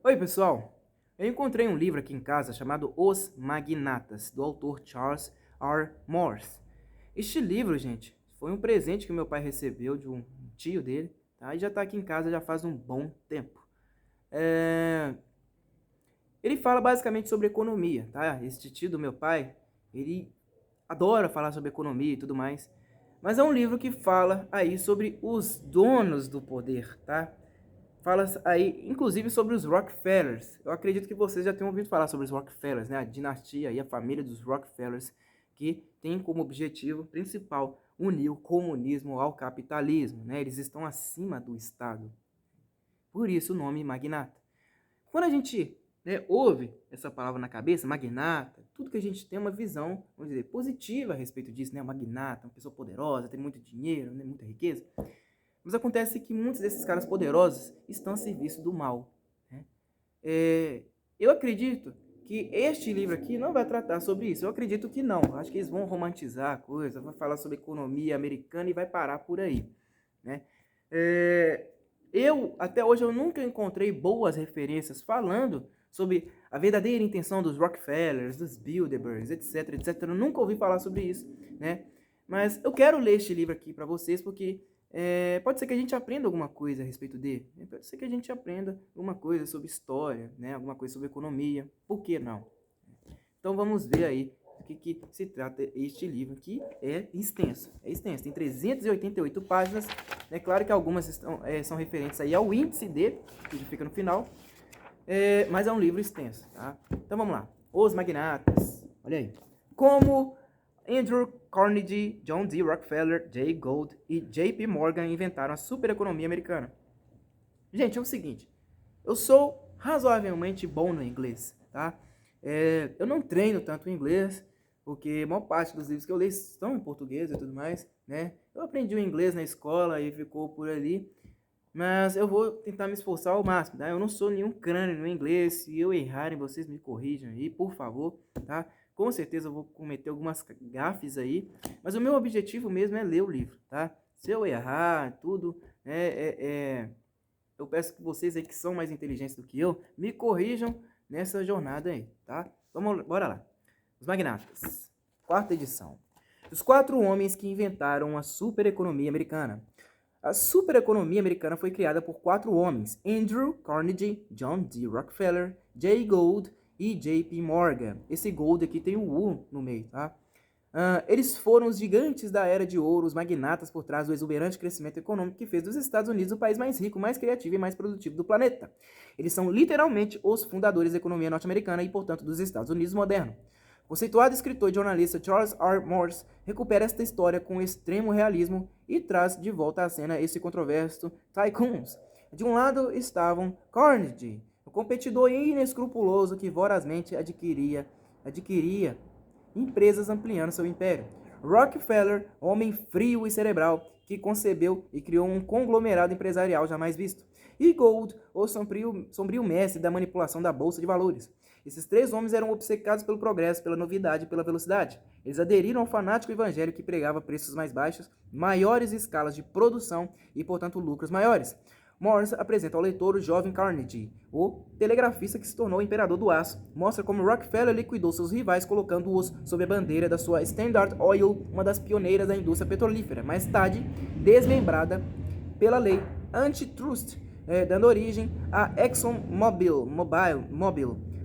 Oi, pessoal! Eu encontrei um livro aqui em casa chamado Os Magnatas, do autor Charles R. Morse. Este livro, gente, foi um presente que meu pai recebeu de um tio dele, tá? E já está aqui em casa já faz um bom tempo. Ele fala basicamente sobre economia, tá? Este tio do meu pai, ele adora falar sobre economia e tudo mais. Mas é um livro que fala aí sobre os donos do poder, tá? Fala aí, inclusive, sobre os Rockefellers. Eu acredito que vocês já tenham ouvido falar sobre os Rockefellers, né? A dinastia e a família dos Rockefellers, que tem como objetivo principal unir o comunismo ao capitalismo, né? Eles estão acima do Estado. Por isso o nome magnata. Quando a gente, né, ouve essa palavra na cabeça, magnata, tudo que a gente tem uma visão, vamos dizer, positiva a respeito disso, né? O magnata, uma pessoa poderosa, tem muito dinheiro, né? Muita riqueza. Mas acontece que muitos desses caras poderosos estão a serviço do mal, né? Eu acredito que este livro aqui não vai tratar sobre isso. Eu acredito que não. Acho que eles vão romantizar a coisa, vai falar sobre economia americana e vai parar por aí, né? Até hoje, eu nunca encontrei boas referências falando sobre a verdadeira intenção dos Rockefellers, dos Bilderbergs, etc, etc. Eu nunca ouvi falar sobre isso, né? Mas eu quero ler este livro aqui para vocês porque pode ser que a gente aprenda alguma coisa a respeito dele. Pode ser que a gente aprenda alguma coisa sobre história, né? Alguma coisa sobre economia. Por que não? Então vamos ver aí do que se trata este livro, que é extenso. É extenso, tem 388 páginas. É claro que algumas são referentes aí ao índice dele, que fica no final. Mas é um livro extenso, tá? Então vamos lá. Os Magnatas. Olha aí. Como Andrew Carnegie, John D. Rockefeller, Jay Gould e J.P. Morgan inventaram a supereconomia americana. Gente, é o seguinte. Eu sou razoavelmente bom no inglês, tá? Eu não treino tanto inglês, porque a maior parte dos livros que eu leio estão em português e tudo mais, né? Eu aprendi o inglês na escola e ficou por ali. Mas eu vou tentar me esforçar ao máximo, tá? Eu não sou nenhum crânio no inglês. Se eu errarem, vocês me corrijam aí, por favor, tá? Com certeza eu vou cometer algumas gafes aí. Mas o meu objetivo mesmo é ler o livro, tá? Se eu errar, tudo, eu peço que vocês aí que são mais inteligentes do que eu, me corrijam nessa jornada aí, tá? Bora lá. Os Magnatas. Quarta edição. Os 4 homens que inventaram a supereconomia americana. A supereconomia americana foi criada por 4 homens: Andrew Carnegie, John D. Rockefeller, Jay Gould e J.P. Morgan. Esse Gould aqui tem o U no meio, tá? Eles foram os gigantes da Era de Ouro, os magnatas por trás do exuberante crescimento econômico que fez dos Estados Unidos o país mais rico, mais criativo e mais produtivo do planeta. Eles são literalmente os fundadores da economia norte-americana e, portanto, dos Estados Unidos moderno. O conceituado escritor e jornalista Charles R. Morse recupera esta história com extremo realismo e traz de volta à cena esse controverso tycoons. De um lado estavam Carnegie, o competidor inescrupuloso que vorazmente adquiria empresas ampliando seu império. Rockefeller, homem frio e cerebral, que concebeu e criou um conglomerado empresarial jamais visto. E Gould, o sombrio mestre da manipulação da bolsa de valores. Esses 3 homens eram obcecados pelo progresso, pela novidade e pela velocidade. Eles aderiram ao fanático evangelho que pregava preços mais baixos, maiores escalas de produção e, portanto, lucros maiores. Morse apresenta ao leitor o jovem Carnegie, o telegrafista que se tornou o imperador do aço. Mostra como Rockefeller liquidou seus rivais colocando-os sob a bandeira da sua Standard Oil, uma das pioneiras da indústria petrolífera, mais tarde desmembrada pela lei antitrust, dando origem à ExxonMobil,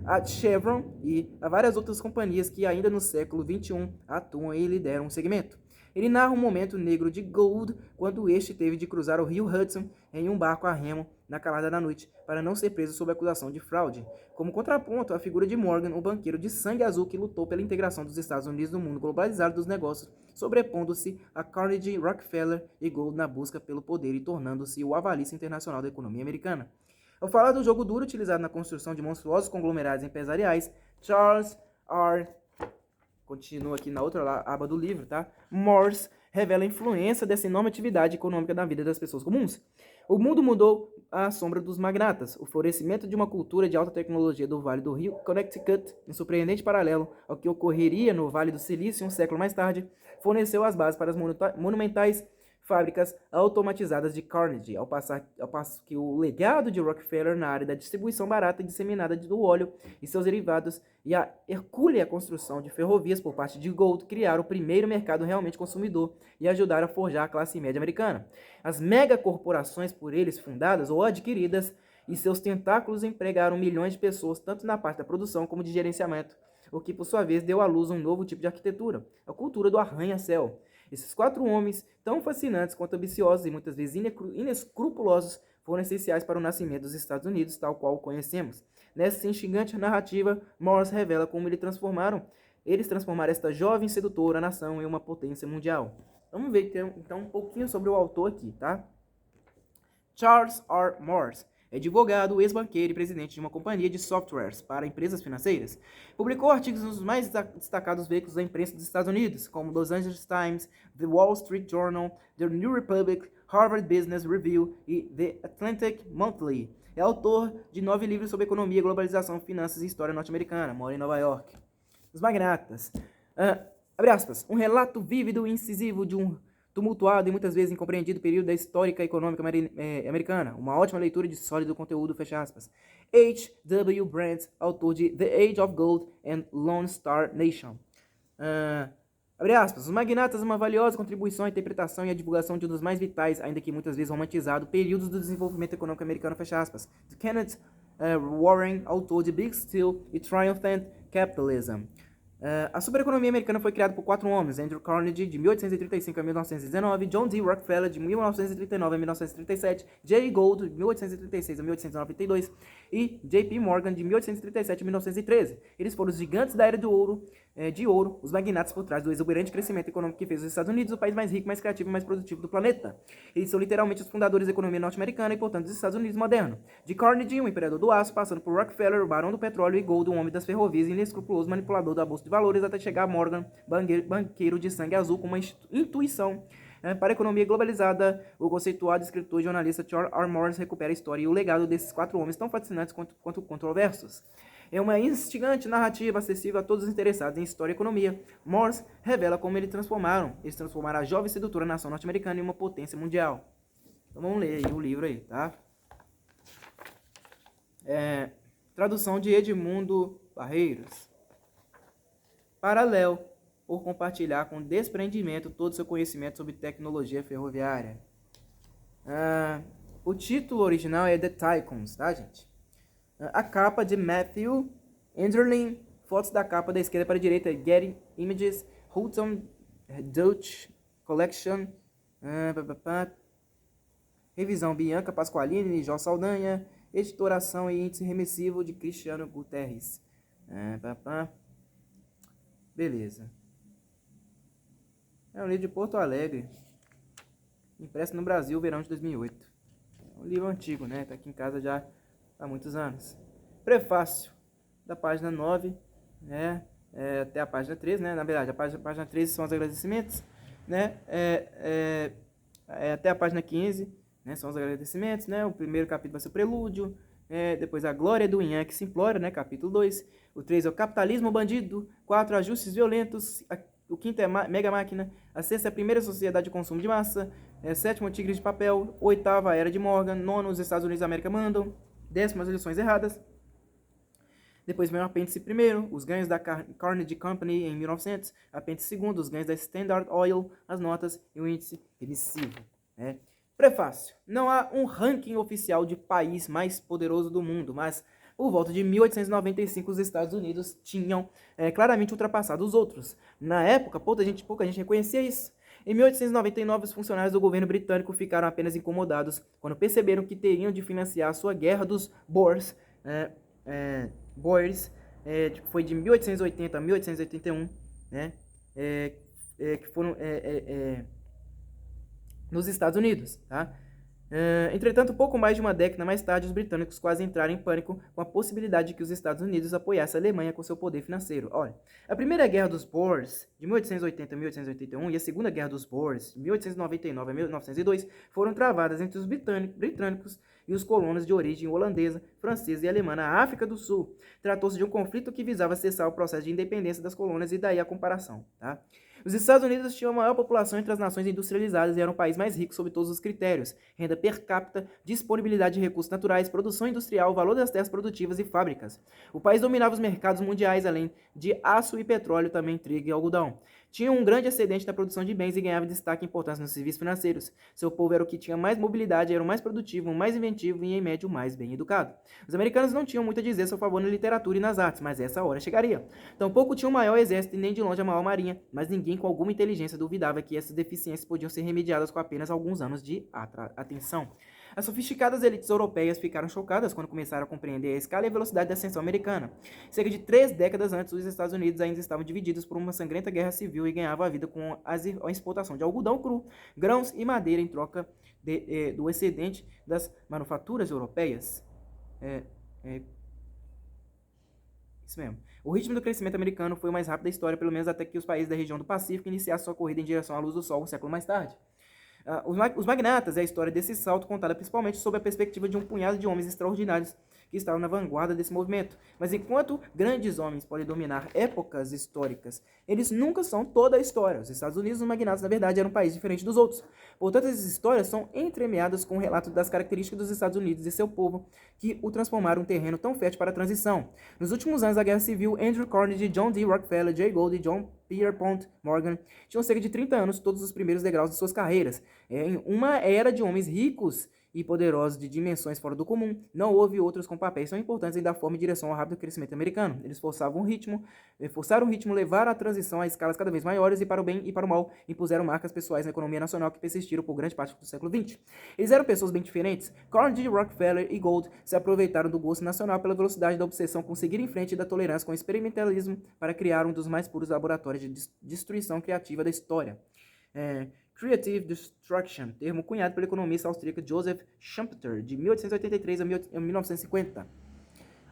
a Chevron e a várias outras companhias que ainda no século XXI atuam e lideram o segmento. Ele narra um momento negro de Gould quando este teve de cruzar o rio Hudson em um barco a remo na calada da noite para não ser preso sob acusação de fraude. Como contraponto, a figura de Morgan, o banqueiro de sangue azul que lutou pela integração dos Estados Unidos no mundo globalizado dos negócios, sobrepondo-se a Carnegie, Rockefeller e Gould na busca pelo poder e tornando-se o avalista internacional da economia americana. Ao falar do jogo duro utilizado na construção de monstruosos conglomerados empresariais, Charles R. Continua aqui na outra aba do livro, tá? Morse revela a influência dessa enorme atividade econômica na vida das pessoas comuns. O mundo mudou à sombra dos magnatas. O florescimento de uma cultura de alta tecnologia do Vale do Rio Connecticut, um surpreendente paralelo ao que ocorreria no Vale do Silício um século mais tarde, forneceu as bases para as monumentais fábricas automatizadas de Carnegie, ao passo que o legado de Rockefeller na área da distribuição barata e disseminada do óleo e seus derivados e a hercúlea construção de ferrovias por parte de Gould criaram o primeiro mercado realmente consumidor e ajudaram a forjar a classe média americana. As megacorporações por eles fundadas ou adquiridas e seus tentáculos empregaram milhões de pessoas tanto na parte da produção como de gerenciamento, o que por sua vez deu à luz um novo tipo de arquitetura, a cultura do arranha-céu. Esses 4 homens, tão fascinantes quanto ambiciosos e muitas vezes inescrupulosos, foram essenciais para o nascimento dos Estados Unidos, tal qual o conhecemos. Nessa instigante narrativa, Morse revela como eles transformaram esta jovem sedutora nação em uma potência mundial. Vamos ver então um pouquinho sobre o autor aqui, tá? Charles R. Morse, advogado, ex-banqueiro e presidente de uma companhia de softwares para empresas financeiras, publicou artigos nos mais destacados veículos da imprensa dos Estados Unidos, como Los Angeles Times, The Wall Street Journal, The New Republic, Harvard Business Review e The Atlantic Monthly. É autor de 9 livros sobre economia, globalização, finanças e história norte-americana. Mora em Nova York. Os magnatas. Abre aspas. Um relato vívido e incisivo de um tumultuado e muitas vezes incompreendido período da histórica econômica americana. Uma ótima leitura de sólido conteúdo, fecha aspas. H. W. Brandt, autor de The Age of Gold and Lone Star Nation. Abre aspas. Os magnatas, uma valiosa contribuição à interpretação e à divulgação de um dos mais vitais, ainda que muitas vezes romantizado, períodos do desenvolvimento econômico americano, fecha aspas. De Kenneth Warren, autor de Big Steel e Triumphant Capitalism. A supereconomia americana foi criada por 4 homens: Andrew Carnegie, de 1835 a 1919, John D. Rockefeller, de 1939 a 1937, Jay Gould, de 1836 a 1892 e J.P. Morgan, de 1837 a 1913. Eles foram os gigantes da era de ouro, os magnatas por trás do exuberante crescimento econômico que fez os Estados Unidos o país mais rico, mais criativo e mais produtivo do planeta. Eles são literalmente os fundadores da economia norte-americana e, portanto, dos Estados Unidos moderno. De Carnegie, o imperador do aço, passando por Rockefeller, o barão do petróleo, e Gould, o homem das ferrovias e inescrupuloso manipulador da bolsa de valores, até chegar a Morgan, banqueiro de sangue azul com uma intuição para a economia globalizada. O conceituado escritor e jornalista Charles R. Morse recupera a história e o legado desses 4 homens tão fascinantes quanto controversos. É uma instigante narrativa acessível a todos os interessados em história e economia. Morse revela como eles transformaram a jovem e sedutora nação norte-americana em uma potência mundial. Então vamos ler aí o livro aí, tá? Tradução de Edmundo Barreiros. Paralelo, por compartilhar com desprendimento todo o seu conhecimento sobre tecnologia ferroviária. O título original é The Tycoons, tá, gente? A capa de Matthew Enderlin, fotos da capa da esquerda para a direita, Getty Images, Houghton Dutch Collection, revisão Bianca Pasqualini e Jó Saldanha, editoração e índice remissivo de Cristiano Guterres. Beleza. É um livro de Porto Alegre, impresso no Brasil, verão de 2008. É um livro antigo, né? Tá aqui em casa já há muitos anos. Prefácio, da página 9, né? Até a página 13, né? Na verdade, a página 13 são os agradecimentos, né? Até a página 15, né? São os agradecimentos, né? O primeiro capítulo vai ser o prelúdio, depois a glória do Inhã que se implora, né? Capítulo 2. O 3 é o capitalismo bandido. 4, ajustes violentos. O 5º é mega máquina. A 6ª é a primeira sociedade de consumo de massa. 7º, tigres de papel. 8ª, a era de Morgan. 9º, os Estados Unidos da América mandam. 10º, as lições erradas. Depois vem o apêndice 1º, os ganhos da Carnegie Company em 1900. Apêndice 2º, os ganhos da Standard Oil, as notas e o índice remissivo. Prefácio. Não há um ranking oficial de país mais poderoso do mundo, mas por volta de 1895 os Estados Unidos tinham claramente ultrapassado os outros. Na época, pouca gente reconhecia isso. Em 1899, os funcionários do governo britânico ficaram apenas incomodados quando perceberam que teriam de financiar a sua guerra dos Boers, foi de 1880 a 1881, né, que foram nos Estados Unidos, tá? Entretanto, pouco mais de uma década mais tarde, os britânicos quase entraram em pânico com a possibilidade de que os Estados Unidos apoiassem a Alemanha com seu poder financeiro. Olha, a Primeira Guerra dos Boers, de 1880 a 1881, e a Segunda Guerra dos Boers, de 1899 a 1902, foram travadas entre os britânicos e os colonos de origem holandesa, francesa e alemã na África do Sul. Tratou-se de um conflito que visava cessar o processo de independência das colônias e daí a comparação, tá? Os Estados Unidos tinham a maior população entre as nações industrializadas e eram o país mais rico sob todos os critérios: renda per capita, disponibilidade de recursos naturais, produção industrial, valor das terras produtivas e fábricas. O país dominava os mercados mundiais, além de aço e petróleo, também trigo e algodão. Tinha um grande excedente na produção de bens e ganhava destaque e importância nos serviços financeiros. Seu povo era o que tinha mais mobilidade, era o mais produtivo, o mais inventivo e, em média, o mais bem educado. Os americanos não tinham muito a dizer a seu favor na literatura e nas artes, mas essa hora chegaria. Tampouco tinham o maior exército e nem de longe a maior marinha, mas ninguém com alguma inteligência duvidava que essas deficiências podiam ser remediadas com apenas alguns anos de atenção. As sofisticadas elites europeias ficaram chocadas quando começaram a compreender a escala e a velocidade da ascensão americana. Cerca de 3 décadas antes, os Estados Unidos ainda estavam divididos por uma sangrenta guerra civil e ganhavam a vida com a exportação de algodão cru, grãos e madeira em troca do excedente das manufaturas europeias. Isso mesmo. O ritmo do crescimento americano foi o mais rápido da história, pelo menos até que os países da região do Pacífico iniciassem sua corrida em direção à luz do sol um século mais tarde. Os magnatas é a história desse salto contada principalmente sob a perspectiva de um punhado de homens extraordinários que estavam na vanguarda desse movimento. Mas enquanto grandes homens podem dominar épocas históricas, eles nunca são toda a história. Os Estados Unidos, os magnatas, na verdade, eram um país diferente dos outros. Portanto, essas histórias são entremeadas com o relato das características dos Estados Unidos e seu povo que o transformaram em um terreno tão fértil para a transição. Nos últimos anos da Guerra Civil, Andrew Carnegie, John D. Rockefeller, Jay Gould e John Pierpont Morgan tinham cerca de 30 anos, todos os primeiros degraus de suas carreiras. Em uma era de homens ricos e poderosos de dimensões fora do comum, não houve outros com papéis tão importantes em dar forma e direção ao rápido crescimento americano. Eles forçaram o ritmo, levaram a transição a escalas cada vez maiores e para o bem e para o mal, impuseram marcas pessoais na economia nacional que persistiram por grande parte do século XX. Eles eram pessoas bem diferentes. Carnegie, Rockefeller e Gould se aproveitaram do gosto nacional pela velocidade da obsessão com seguir em frente e da tolerância com o experimentalismo para criar um dos mais puros laboratórios de destruição criativa da história. Creative Destruction, termo cunhado pelo economista austríaco Joseph Schumpeter, de 1883 a 1950.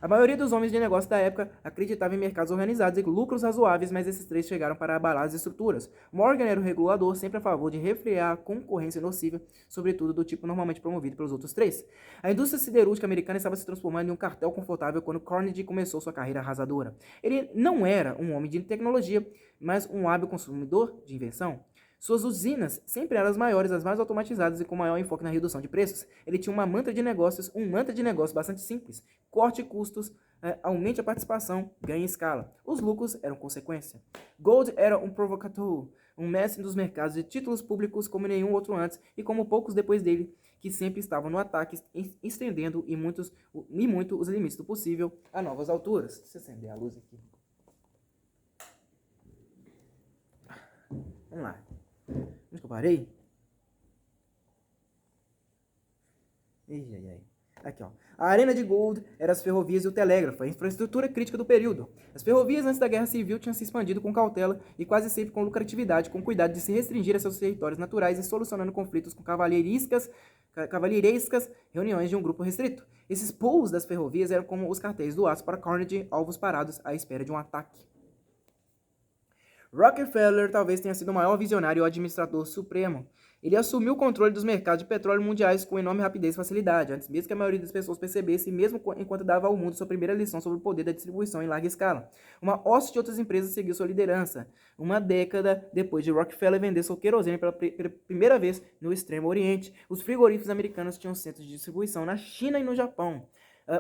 A maioria dos homens de negócio da época acreditava em mercados organizados e lucros razoáveis, mas esses três chegaram para abalar as estruturas. Morgan era o regulador, sempre a favor de refrear a concorrência nociva, sobretudo do tipo normalmente promovido pelos outros três. A indústria siderúrgica americana estava se transformando em um cartel confortável quando Carnegie começou sua carreira arrasadora. Ele não era um homem de tecnologia, mas um hábil consumidor de invenção. Suas usinas sempre eram as maiores, as mais automatizadas e com maior enfoque na redução de preços. Ele tinha um mantra de negócios bastante simples. Corte custos, aumente a participação, ganhe escala. Os lucros eram consequência. Gould era um provocador, um mestre dos mercados de títulos públicos como nenhum outro antes e como poucos depois dele, que sempre estavam no ataque, estendendo e muito os limites do possível a novas alturas. Deixa eu acender a luz aqui. Vamos lá. Onde que eu parei? Aqui, ó. A arena de Gould era as ferrovias e o telégrafo, a infraestrutura crítica do período. As ferrovias antes da Guerra Civil tinham se expandido com cautela e quase sempre com lucratividade, com cuidado de se restringir a seus territórios naturais e solucionando conflitos com cavalheirescas reuniões de um grupo restrito. Esses pools das ferrovias eram como os cartéis do aço para Carnegie, alvos parados à espera de um ataque. Rockefeller talvez tenha sido o maior visionário e o administrador supremo. Ele assumiu o controle dos mercados de petróleo mundiais com enorme rapidez e facilidade, antes mesmo que a maioria das pessoas percebesse, mesmo enquanto dava ao mundo sua primeira lição sobre o poder da distribuição em larga escala. Uma hoste de outras empresas seguiu sua liderança, uma década depois de Rockefeller vender seu querosene pela primeira vez no Extremo Oriente. Os frigoríficos americanos tinham centros de distribuição na China e no Japão.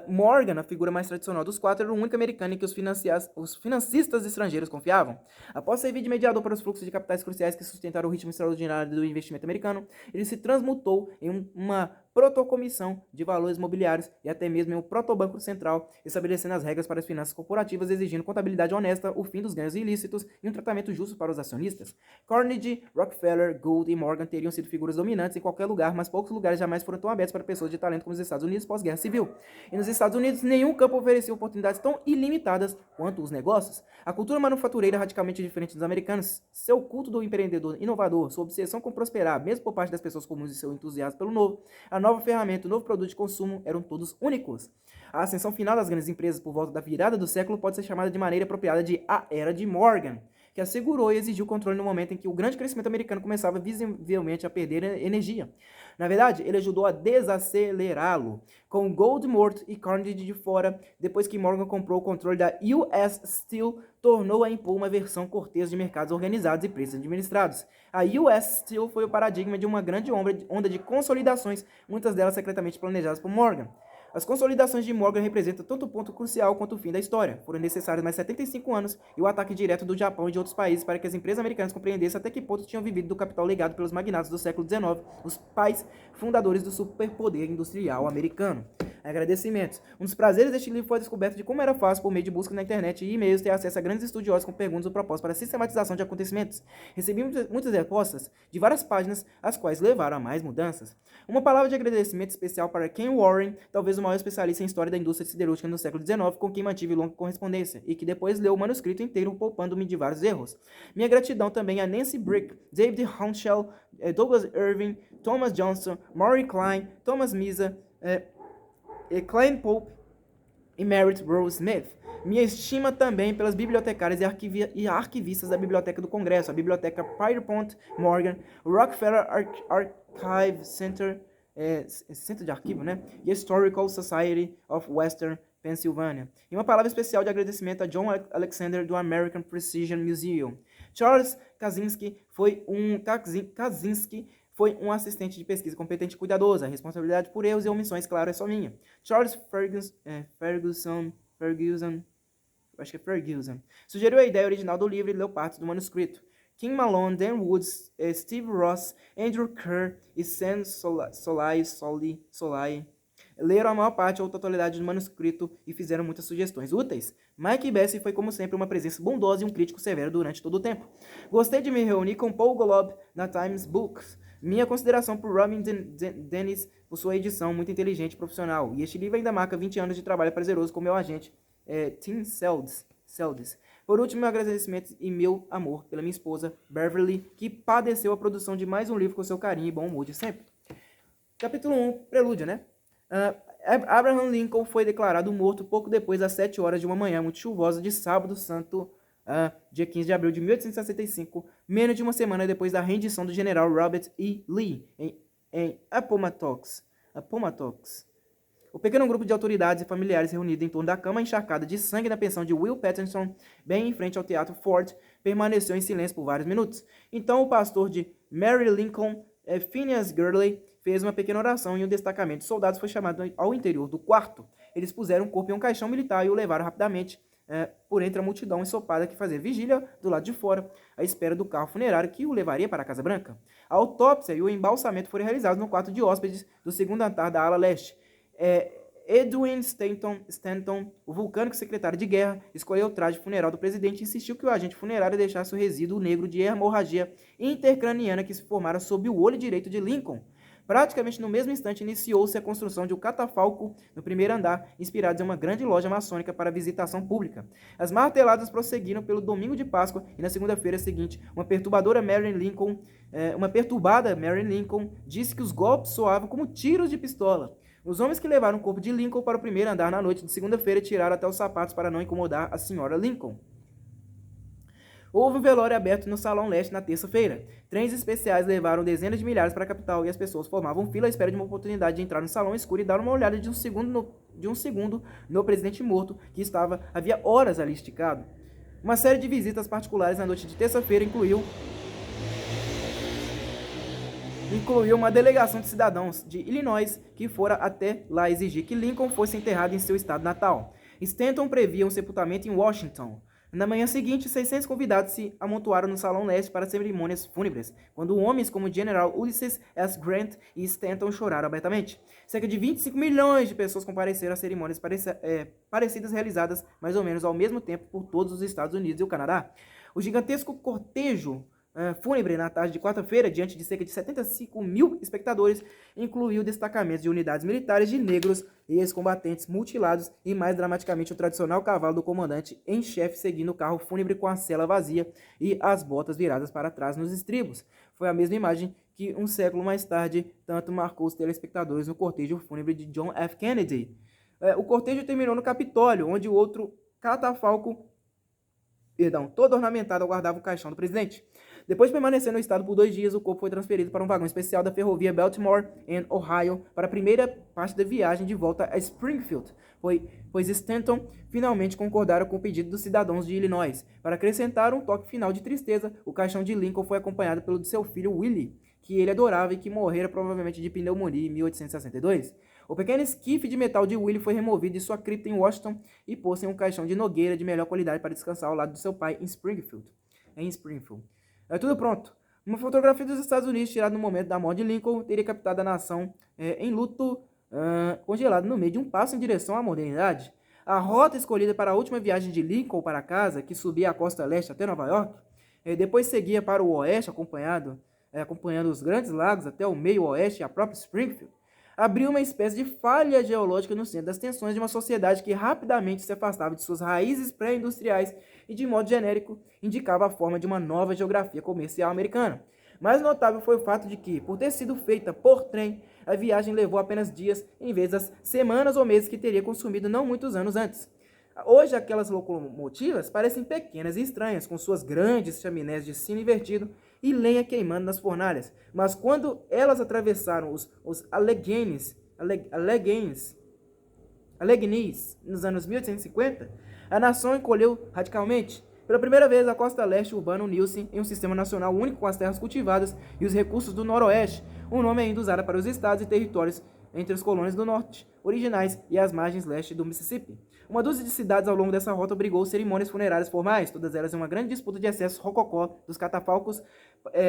Morgan, a figura mais tradicional dos quatro, era o único americano em que os financistas estrangeiros confiavam. Após servir de mediador para os fluxos de capitais cruciais que sustentaram o ritmo extraordinário do investimento americano, ele se transmutou em uma protocomissão de valores mobiliários e até mesmo em um protobanco central, estabelecendo as regras para as finanças corporativas, exigindo contabilidade honesta, o fim dos ganhos ilícitos e um tratamento justo para os acionistas. Carnegie, Rockefeller, Gould e Morgan teriam sido figuras dominantes em qualquer lugar, mas poucos lugares jamais foram tão abertos para pessoas de talento como os Estados Unidos pós-guerra civil. E nos Estados Unidos, nenhum campo oferecia oportunidades tão ilimitadas quanto os negócios. A cultura manufatureira é radicalmente diferente dos americanos. Seu culto do empreendedor inovador, sua obsessão com prosperar, mesmo por parte das pessoas comuns e seu entusiasmo pelo novo, a nova ferramenta, o novo produto de consumo eram todos únicos. A ascensão final das grandes empresas por volta da virada do século pode ser chamada de maneira apropriada de a Era de Morgan, que assegurou e exigiu controle no momento em que o grande crescimento americano começava visivelmente a perder energia. Na verdade, ele ajudou a desacelerá-lo. Com Gold morto e Carnegie de fora, depois que Morgan comprou o controle da US Steel, tornou a impor uma versão cortês de mercados organizados e preços administrados. A US Steel foi o paradigma de uma grande onda de consolidações, muitas delas secretamente planejadas por Morgan. As consolidações de Morgan representam tanto o ponto crucial quanto o fim da história. Foram necessários mais 75 anos e o ataque direto do Japão e de outros países para que as empresas americanas compreendessem até que ponto tinham vivido do capital legado pelos magnatas do século XIX, os pais fundadores do superpoder industrial americano. Agradecimentos. Um dos prazeres deste livro foi a descoberta de como era fácil, por meio de busca na internet e e-mails, ter acesso a grandes estudiosos com perguntas ou propostas para a sistematização de acontecimentos. Recebi muitas respostas de várias páginas, as quais levaram a mais mudanças. Uma palavra de agradecimento especial para Ken Warren, talvez o maior especialista em história da indústria siderúrgica no século XIX, com quem mantive longa correspondência, e que depois leu o manuscrito inteiro, poupando-me de vários erros. Minha gratidão também a Nancy Brick, David Hounshell, Douglas Irving, Thomas Johnson, Maury Klein, Thomas Misa, Klein Pope e Merritt Rose Smith. Minha estima também pelas bibliotecárias e arquivistas da Biblioteca do Congresso, a Biblioteca Pierpont Morgan, o Rockefeller Archive Center, Centro de Arquivo, né? E a Historical Society of Western Pennsylvania. E uma palavra especial de agradecimento a John Alexander do American Precision Museum. Charles Kaczynski foi um assistente de pesquisa competente e cuidadoso. A responsabilidade por erros e omissões, claro, é só minha. Charles Ferguson, acho que é Ferguson, sugeriu a ideia original do livro e leu parte do manuscrito. Kim Malone, Dan Woods, Steve Ross, Andrew Kerr e Sam Solai leram a maior parte ou totalidade do manuscrito e fizeram muitas sugestões úteis. Mike Bessie foi, como sempre, uma presença bondosa e um crítico severo durante todo o tempo. Gostei de me reunir com Paul Golub na Times Books. Minha consideração por Robin Dennis por sua edição muito inteligente e profissional. E este livro ainda marca 20 anos de trabalho prazeroso com meu agente, Tim Seldes. Por último, meu agradecimento e meu amor pela minha esposa, Beverly, que padeceu a produção de mais um livro com seu carinho e bom humor de sempre. Capítulo 1, Prelúdio, né? Abraham Lincoln foi declarado morto pouco depois das 7 horas de uma manhã muito chuvosa de sábado santo, dia 15 de abril de 1865, menos de uma semana depois da rendição do general Robert E. Lee, em Appomattox. O pequeno grupo de autoridades e familiares reunido em torno da cama encharcada de sangue na pensão de Will Patterson, bem em frente ao Teatro Ford, permaneceu em silêncio por vários minutos. Então o pastor de Mary Lincoln, Phineas Gurley, fez uma pequena oração e um destacamento de soldados foi chamado ao interior do quarto. Eles puseram o corpo em um caixão militar e o levaram rapidamente por entre a multidão ensopada que fazia vigília do lado de fora, à espera do carro funerário que o levaria para a Casa Branca. A autópsia e o embalsamento foram realizados no quarto de hóspedes do segundo andar da ala leste. Edwin Stanton, o vulcânico secretário de guerra, escolheu o traje funeral do presidente e insistiu que o agente funerário deixasse o resíduo negro de hemorragia intercraniana que se formara sob o olho direito de Lincoln. Praticamente no mesmo instante iniciou-se a construção de um catafalco no primeiro andar, inspirado em uma grande loja maçônica para visitação pública. As marteladas prosseguiram pelo domingo de Páscoa e na segunda-feira seguinte, uma perturbada Mary Lincoln disse que os golpes soavam como tiros de pistola. Os homens que levaram o corpo de Lincoln para o primeiro andar na noite de segunda-feira tiraram até os sapatos para não incomodar a senhora Lincoln. Houve um velório aberto no Salão Leste na terça-feira. Trens especiais levaram dezenas de milhares para a capital e as pessoas formavam fila à espera de uma oportunidade de entrar no salão escuro e dar uma olhada de um segundo no presidente morto, que havia horas ali esticado. Uma série de visitas particulares na noite de terça-feira incluiu uma delegação de cidadãos de Illinois que fora até lá exigir que Lincoln fosse enterrado em seu estado natal. Stanton previa um sepultamento em Washington. Na manhã seguinte, 600 convidados se amontoaram no Salão Leste para cerimônias fúnebres, quando homens como o General Ulysses S. Grant e Stanton choraram abertamente. Cerca de 25 milhões de pessoas compareceram às cerimônias parecidas realizadas mais ou menos ao mesmo tempo por todos os Estados Unidos e o Canadá. O gigantesco cortejo fúnebre na tarde de quarta-feira, diante de cerca de 75 mil espectadores, incluiu destacamentos de unidades militares de negros e ex-combatentes mutilados e, mais dramaticamente, o tradicional cavalo do comandante em chefe seguindo o carro fúnebre com a sela vazia e as botas viradas para trás nos estribos. Foi a mesma imagem que, um século mais tarde, tanto marcou os telespectadores no cortejo fúnebre de John F. Kennedy. O cortejo terminou no Capitólio, onde o outro catafalco, todo ornamentado, aguardava o caixão do presidente. Depois de permanecer no estado por 2 dias, o corpo foi transferido para um vagão especial da ferrovia Baltimore and Ohio para a primeira parte da viagem de volta a Springfield, pois Stanton finalmente concordaram com o pedido dos cidadãos de Illinois. Para acrescentar um toque final de tristeza, o caixão de Lincoln foi acompanhado pelo de seu filho Willie, que ele adorava e que morrera provavelmente de pneumonia em 1862. O pequeno esquife de metal de Willie foi removido de sua cripta em Washington e posto em um caixão de nogueira de melhor qualidade para descansar ao lado de seu pai em Springfield. É tudo pronto. Uma fotografia dos Estados Unidos tirada no momento da morte de Lincoln teria captado a nação em luto congelado no meio de um passo em direção à modernidade. A rota escolhida para a última viagem de Lincoln para casa, que subia a costa leste até Nova York, depois seguia para o oeste acompanhando os grandes lagos até o meio oeste e a própria Springfield, abriu uma espécie de falha geológica no centro das tensões de uma sociedade que rapidamente se afastava de suas raízes pré-industriais e, de modo genérico, indicava a forma de uma nova geografia comercial americana. Mais notável foi o fato de que, por ter sido feita por trem, a viagem levou apenas dias, em vez das semanas ou meses que teria consumido não muitos anos antes. Hoje, aquelas locomotivas parecem pequenas e estranhas, com suas grandes chaminés de sino invertido e lenha queimando nas fornalhas. Mas quando elas atravessaram os Alleghenies nos anos 1850, a nação encolheu radicalmente. Pela primeira vez, a costa leste urbana uniu-se em um sistema nacional único com as terras cultivadas e os recursos do noroeste, um nome ainda usado para os estados e territórios entre as colônias do norte, originais, e as margens leste do Mississippi. Uma dúzia de cidades ao longo dessa rota obrigou cerimônias funerárias formais, todas elas em uma grande disputa de excessos rococó dos catafalcos,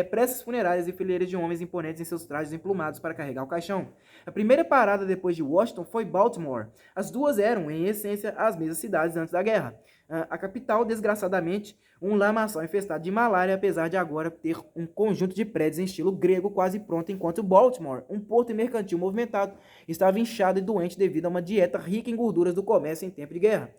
preces funerárias e fileiras de homens imponentes em seus trajes emplumados para carregar o caixão. A primeira parada depois de Washington foi Baltimore. As duas eram, em essência, as mesmas cidades antes da guerra. A capital, desgraçadamente, um lamaçal infestado de malária, apesar de agora ter um conjunto de prédios em estilo grego quase pronto, enquanto Baltimore, um porto mercantil movimentado, estava inchado e doente devido a uma dieta rica em gorduras do comércio em tempo de guerra.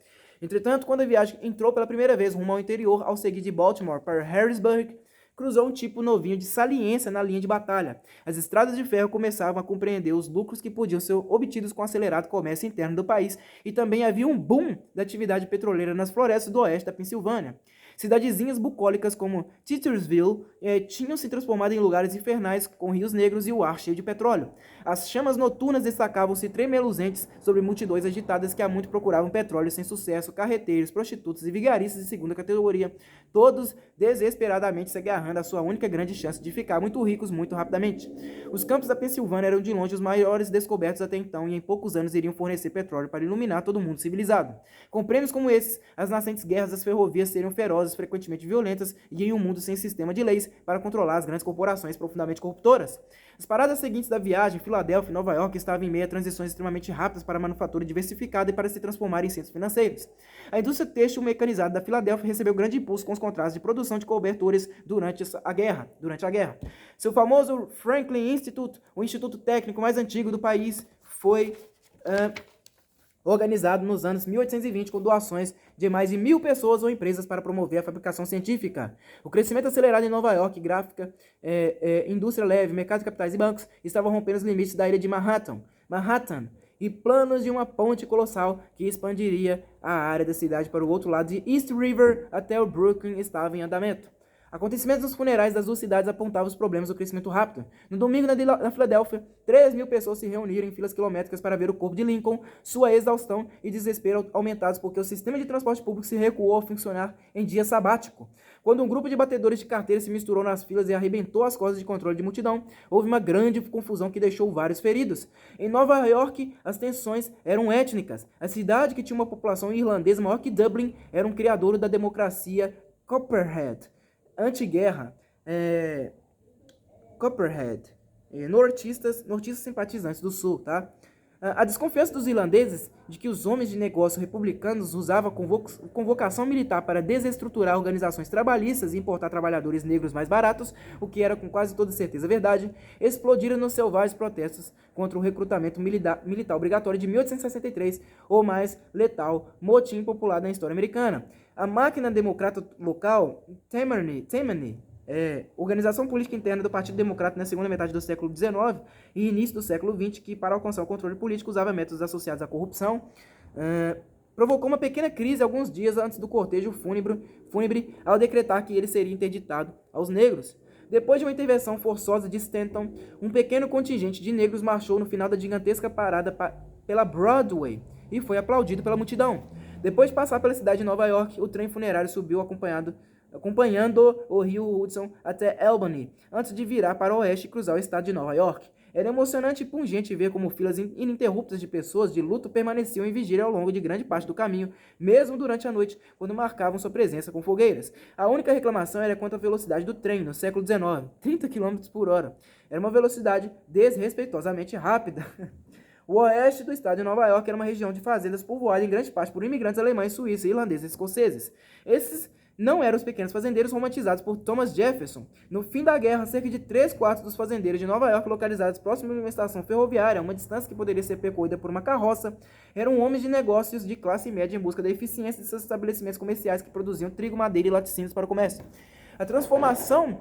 Entretanto, quando a viagem entrou pela primeira vez rumo ao interior, ao seguir de Baltimore para Harrisburg, cruzou um tipo novinho de saliência na linha de batalha. As estradas de ferro começavam a compreender os lucros que podiam ser obtidos com o acelerado comércio interno do país, e também havia um boom da atividade petroleira nas florestas do oeste da Pensilvânia. Cidadezinhas bucólicas como Titusville tinham se transformado em lugares infernais com rios negros e o ar cheio de petróleo. As chamas noturnas destacavam-se tremeluzentes sobre multidões agitadas que há muito procuravam petróleo sem sucesso, carreteiros, prostitutas e vigaristas de segunda categoria, todos desesperadamente se agarrando à sua única grande chance de ficar muito ricos muito rapidamente. Os campos da Pensilvânia eram de longe os maiores descobertos até então e em poucos anos iriam fornecer petróleo para iluminar todo o mundo civilizado. Com prêmios como esses, as nascentes guerras das ferrovias seriam ferozes, frequentemente violentas, e em um mundo sem sistema de leis para controlar as grandes corporações profundamente corruptoras. As paradas seguintes da viagem, Filadélfia e Nova York, estavam em meio a transições extremamente rápidas para a manufatura diversificada e para se transformar em centros financeiros. A indústria têxtil mecanizada da Filadélfia recebeu grande impulso com os contratos de produção de cobertores durante a guerra. Seu famoso Franklin Institute, o instituto técnico mais antigo do país, foi organizado nos anos 1820 com doações de mais de 1.000 pessoas ou empresas para promover a fabricação científica. O crescimento acelerado em Nova York, gráfica, indústria leve, mercado de capitais e bancos estavam rompendo os limites da ilha de Manhattan, e planos de uma ponte colossal que expandiria a área da cidade para o outro lado de East River até o Brooklyn estavam em andamento. Acontecimentos nos funerais das duas cidades apontavam os problemas do crescimento rápido. No domingo, na Filadélfia, 3.000 pessoas se reuniram em filas quilométricas para ver o corpo de Lincoln, sua exaustão e desespero aumentados porque o sistema de transporte público se recuou a funcionar em dia sabático. Quando um grupo de batedores de carteira se misturou nas filas e arrebentou as cordas de controle de multidão, houve uma grande confusão que deixou vários feridos. Em Nova York, as tensões eram étnicas. A cidade, que tinha uma população irlandesa maior que Dublin, era um criadouro da democracia Copperhead. Anti-guerra, Copperhead, nortistas simpatizantes do Sul, tá? A desconfiança dos irlandeses de que os homens de negócio republicanos usavam a convocação militar para desestruturar organizações trabalhistas e importar trabalhadores negros mais baratos, o que era com quase toda certeza verdade, explodiram nos selvagens protestos contra o recrutamento militar obrigatório de 1863, o mais letal motim popular da história americana. A máquina democrata local, Tammany, organização política interna do Partido Democrata na segunda metade do século XIX e início do século XX, que para alcançar o controle político usava métodos associados à corrupção, provocou uma pequena crise alguns dias antes do cortejo fúnebre ao decretar que ele seria interditado aos negros. Depois de uma intervenção forçosa de Stanton, um pequeno contingente de negros marchou no final da gigantesca parada pela Broadway e foi aplaudido pela multidão. Depois de passar pela cidade de Nova York, o trem funerário subiu acompanhando o rio Hudson até Albany, antes de virar para o oeste e cruzar o estado de Nova York. Era emocionante e pungente ver como filas ininterruptas de pessoas de luto permaneciam em vigília ao longo de grande parte do caminho, mesmo durante a noite, quando marcavam sua presença com fogueiras. A única reclamação era quanto à velocidade do trem no século XIX, 30 km por hora. Era uma velocidade desrespeitosamente rápida. O oeste do estado de Nova York era uma região de fazendas povoada em grande parte por imigrantes alemães, suíços, irlandeses e escoceses. Esses não eram os pequenos fazendeiros romantizados por Thomas Jefferson. No fim da guerra, cerca de 3/4 dos fazendeiros de Nova York, localizados próximo de uma estação ferroviária, uma distância que poderia ser percorrida por uma carroça, eram homens de negócios de classe média em busca da eficiência de seus estabelecimentos comerciais que produziam trigo, madeira e laticínios para o comércio. A transformação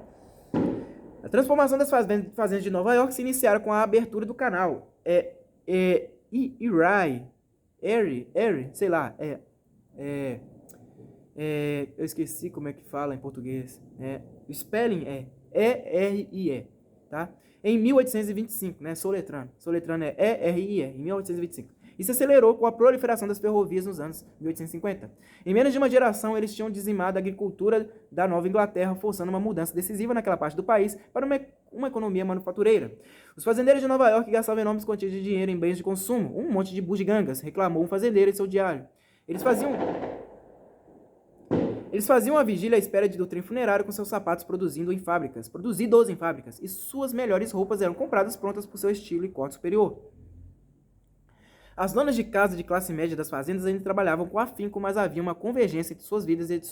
das fazendas de Nova York se iniciaram com a abertura do canal. Eu esqueci como é que fala em português. O spelling é E-R-I-E, tá? Em 1825, né? Soletrando é E-R-I-E, em 1825. Isso acelerou com a proliferação das ferrovias nos anos 1850. Em menos de uma geração, eles tinham dizimado a agricultura da Nova Inglaterra, forçando uma mudança decisiva naquela parte do país para uma economia manufatureira. Os fazendeiros de Nova York gastavam enormes quantias de dinheiro em bens de consumo, um monte de bugigangas, reclamou um fazendeiro em seu diário. Eles faziam a vigília à espera do trem funerário com seus sapatos produzidos em fábricas, e suas melhores roupas eram compradas prontas por seu estilo e corte superior. As donas de casa de classe média das fazendas ainda trabalhavam com afinco, mas havia uma convergência entre suas vidas e de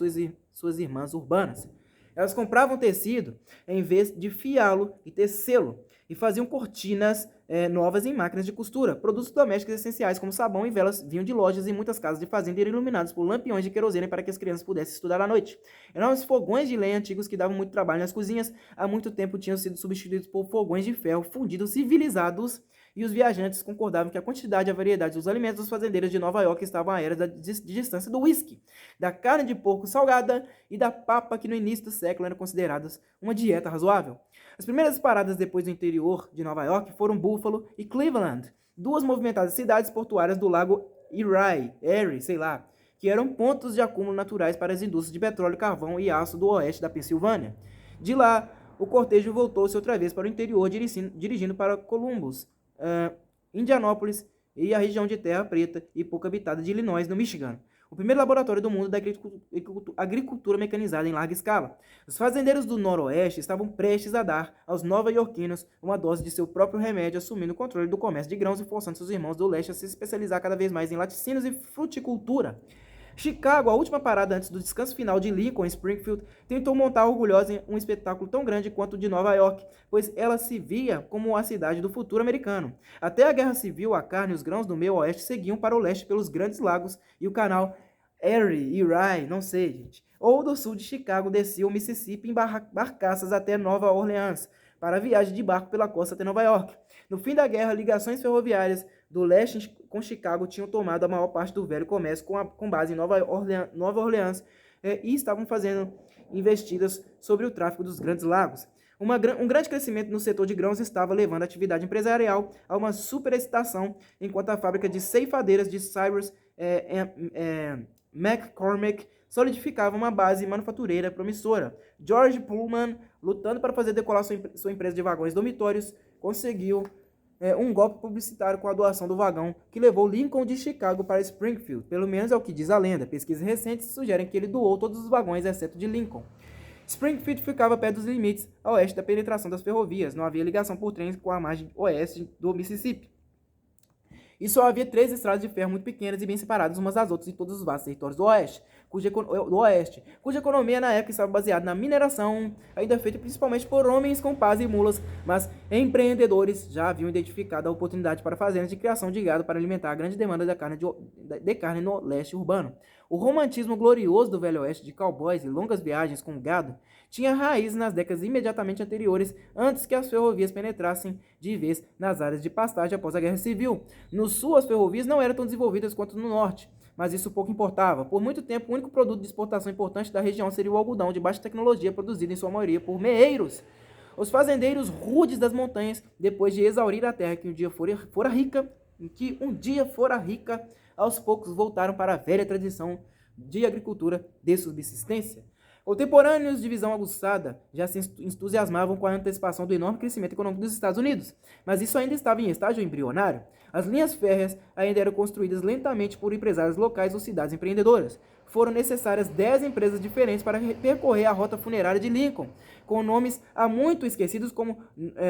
suas irmãs urbanas. Elas compravam tecido em vez de fiá-lo e tecê-lo, e faziam cortinas novas em máquinas de costura. Produtos domésticos essenciais como sabão e velas vinham de lojas e muitas casas de fazenda eram iluminadas por lampiões de querosene para que as crianças pudessem estudar à noite. Enormes fogões de lenha antigos que davam muito trabalho nas cozinhas há muito tempo tinham sido substituídos por fogões de ferro fundidos civilizados, e os viajantes concordavam que a quantidade e a variedade dos alimentos dos fazendeiros de Nova York estavam à era de distância do whisky, da carne de porco salgada e da papa que no início do século eram consideradas uma dieta razoável. As primeiras paradas depois do interior de Nova York foram Buffalo e Cleveland, duas movimentadas cidades portuárias do lago Erie, que eram pontos de acúmulo naturais para as indústrias de petróleo, carvão e aço do oeste da Pensilvânia. De lá, o cortejo voltou-se outra vez para o interior, dirigindo para Columbus, Indianápolis e a região de Terra Preta e pouco habitada de Illinois, no Michigan, o primeiro laboratório do mundo da agricultura mecanizada em larga escala. Os fazendeiros do Noroeste estavam prestes a dar aos nova-iorquinos uma dose de seu próprio remédio, assumindo o controle do comércio de grãos e forçando seus irmãos do Leste a se especializar cada vez mais em laticínios e fruticultura. Chicago, a última parada antes do descanso final de Lincoln em Springfield, tentou montar orgulhosa um espetáculo tão grande quanto o de Nova York, pois ela se via como a cidade do futuro americano. Até a Guerra Civil, a carne e os grãos do meio oeste seguiam para o leste pelos grandes lagos e o canal Erie, ou do sul de Chicago descia o Mississippi em barcaças até Nova Orleans, para a viagem de barco pela costa até Nova York. No fim da guerra, ligações ferroviárias do leste com Chicago tinham tomado a maior parte do velho comércio com base em Nova Orleans e estavam fazendo investidas sobre o tráfico dos grandes lagos. Um grande crescimento no setor de grãos estava levando a atividade empresarial a uma superexcitação, enquanto a fábrica de ceifadeiras de Cyrus McCormick solidificava uma base manufatureira promissora. George Pullman, lutando para fazer decolar sua empresa de vagões dormitórios, conseguiu um golpe publicitário com a doação do vagão que levou Lincoln de Chicago para Springfield. Pelo menos é o que diz a lenda. Pesquisas recentes sugerem que ele doou todos os vagões, exceto de Lincoln. Springfield ficava perto dos limites a oeste da penetração das ferrovias. Não havia ligação por trens com a margem oeste do Mississippi. E só havia 3 estradas de ferro muito pequenas e bem separadas umas das outras em todos os vastos territórios do oeste, cuja economia na época estava baseada na mineração, ainda feita principalmente por homens com pás e mulas, mas empreendedores já haviam identificado a oportunidade para fazendas de criação de gado para alimentar a grande demanda de carne no leste urbano. O romantismo glorioso do Velho Oeste de cowboys e longas viagens com gado tinha raízes nas décadas imediatamente anteriores, antes que as ferrovias penetrassem de vez nas áreas de pastagem após a Guerra Civil. No sul, as ferrovias não eram tão desenvolvidas quanto no norte, mas isso pouco importava. Por muito tempo, o único produto de exportação importante da região seria o algodão de baixa tecnologia, produzido em sua maioria por meeiros. Os fazendeiros rudes das montanhas, depois de exaurir a terra que um dia fora rica, aos poucos voltaram para a velha tradição de agricultura de subsistência. Contemporâneos de visão aguçada já se entusiasmavam com a antecipação do enorme crescimento econômico dos Estados Unidos, mas isso ainda estava em estágio embrionário. As linhas férreas ainda eram construídas lentamente por empresários locais ou cidades empreendedoras. Foram necessárias 10 empresas diferentes para percorrer a rota funerária de Lincoln, com nomes há muito esquecidos como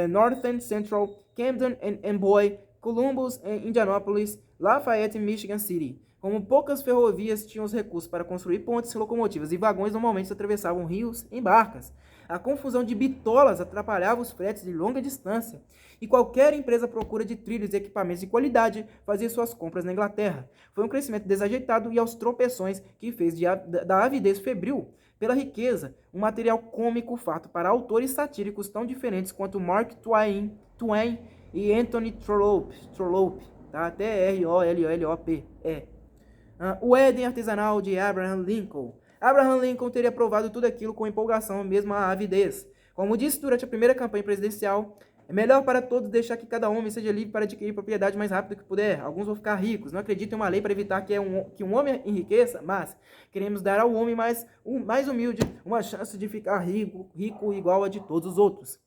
Northern Central, Camden and Amboy, Columbus e Indianapolis, Lafayette e Michigan City. Como poucas ferrovias tinham os recursos para construir pontes, locomotivas e vagões normalmente atravessavam rios em barcas. A confusão de bitolas atrapalhava os fretes de longa distância, e qualquer empresa à procura de trilhos e equipamentos de qualidade fazia suas compras na Inglaterra. Foi um crescimento desajeitado e aos tropeções que fez da avidez febril pela riqueza um material cômico farto para autores satíricos tão diferentes quanto Mark Twain e Anthony Trollope, tá? Trollope. O Éden artesanal de Abraham Lincoln. Abraham Lincoln teria provado tudo aquilo com empolgação, mesmo a avidez. Como disse durante a primeira campanha presidencial, é melhor para todos deixar que cada homem seja livre para adquirir propriedade mais rápido que puder. Alguns vão ficar ricos. Não acredito em uma lei para evitar que um homem enriqueça, mas queremos dar ao homem mais humilde uma chance de ficar rico igual a de todos os outros.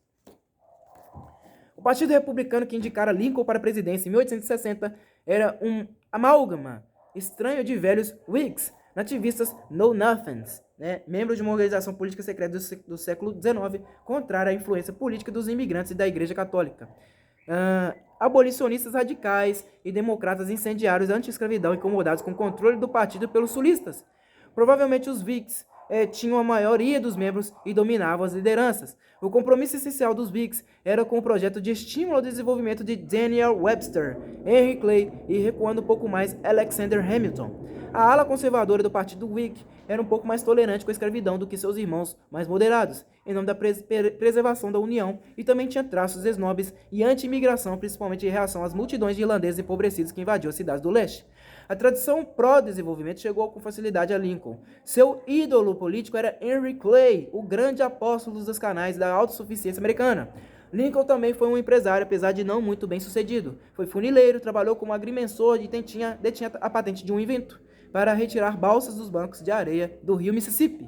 O Partido Republicano que indicara Lincoln para a presidência em 1860 era um amálgama estranho de velhos Whigs, nativistas know-nothings, né? Membros de uma organização política secreta do século XIX, contrária à influência política dos imigrantes e da Igreja Católica. Abolicionistas radicais e democratas incendiários anti-escravidão incomodados com o controle do partido pelos sulistas. Provavelmente os Whigs tinham a maioria dos membros e dominavam as lideranças. O compromisso essencial dos Whigs era com o projeto de estímulo ao desenvolvimento de Daniel Webster, Henry Clay e, recuando um pouco mais, Alexander Hamilton. A ala conservadora do partido Whig era um pouco mais tolerante com a escravidão do que seus irmãos mais moderados, em nome da preservação da União, e também tinha traços esnobes e anti-imigração, principalmente em reação às multidões de irlandeses empobrecidos que invadiam as cidades do leste. A tradição pró-desenvolvimento chegou com facilidade a Lincoln. Seu ídolo político era Henry Clay, o grande apóstolo dos canais da autossuficiência americana. Lincoln também foi um empresário, apesar de não muito bem sucedido. Foi funileiro, trabalhou como agrimensor e detinha a patente de um invento para retirar balsas dos bancos de areia do rio Mississippi.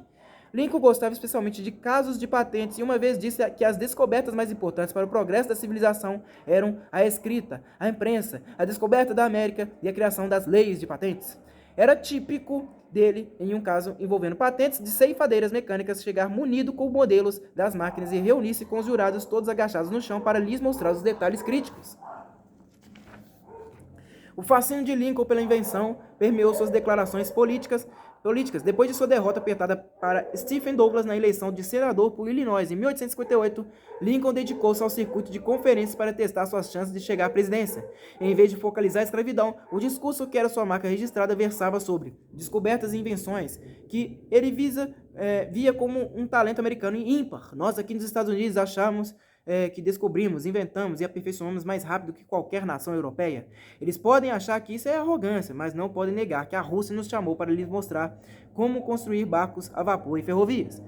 Lincoln gostava especialmente de casos de patentes e uma vez disse que as descobertas mais importantes para o progresso da civilização eram a escrita, a imprensa, a descoberta da América e a criação das leis de patentes. Era típico dele, em um caso envolvendo patentes de ceifadeiras mecânicas, chegar munido com modelos das máquinas e reunir-se com os jurados todos agachados no chão para lhes mostrar os detalhes críticos. O fascínio de Lincoln pela invenção permeou suas declarações políticas. Depois de sua derrota apertada para Stephen Douglas na eleição de senador por Illinois em 1858, Lincoln dedicou-se ao circuito de conferências para testar suas chances de chegar à presidência. Em vez de focalizar a escravidão, o discurso que era sua marca registrada versava sobre descobertas e invenções que ele via como um talento americano ímpar. Nós aqui nos Estados Unidos achamos que descobrimos, inventamos e aperfeiçoamos mais rápido que qualquer nação europeia. Eles podem achar que isso é arrogância, mas não podem negar que a Rússia nos chamou para lhes mostrar como construir barcos a vapor e ferrovias.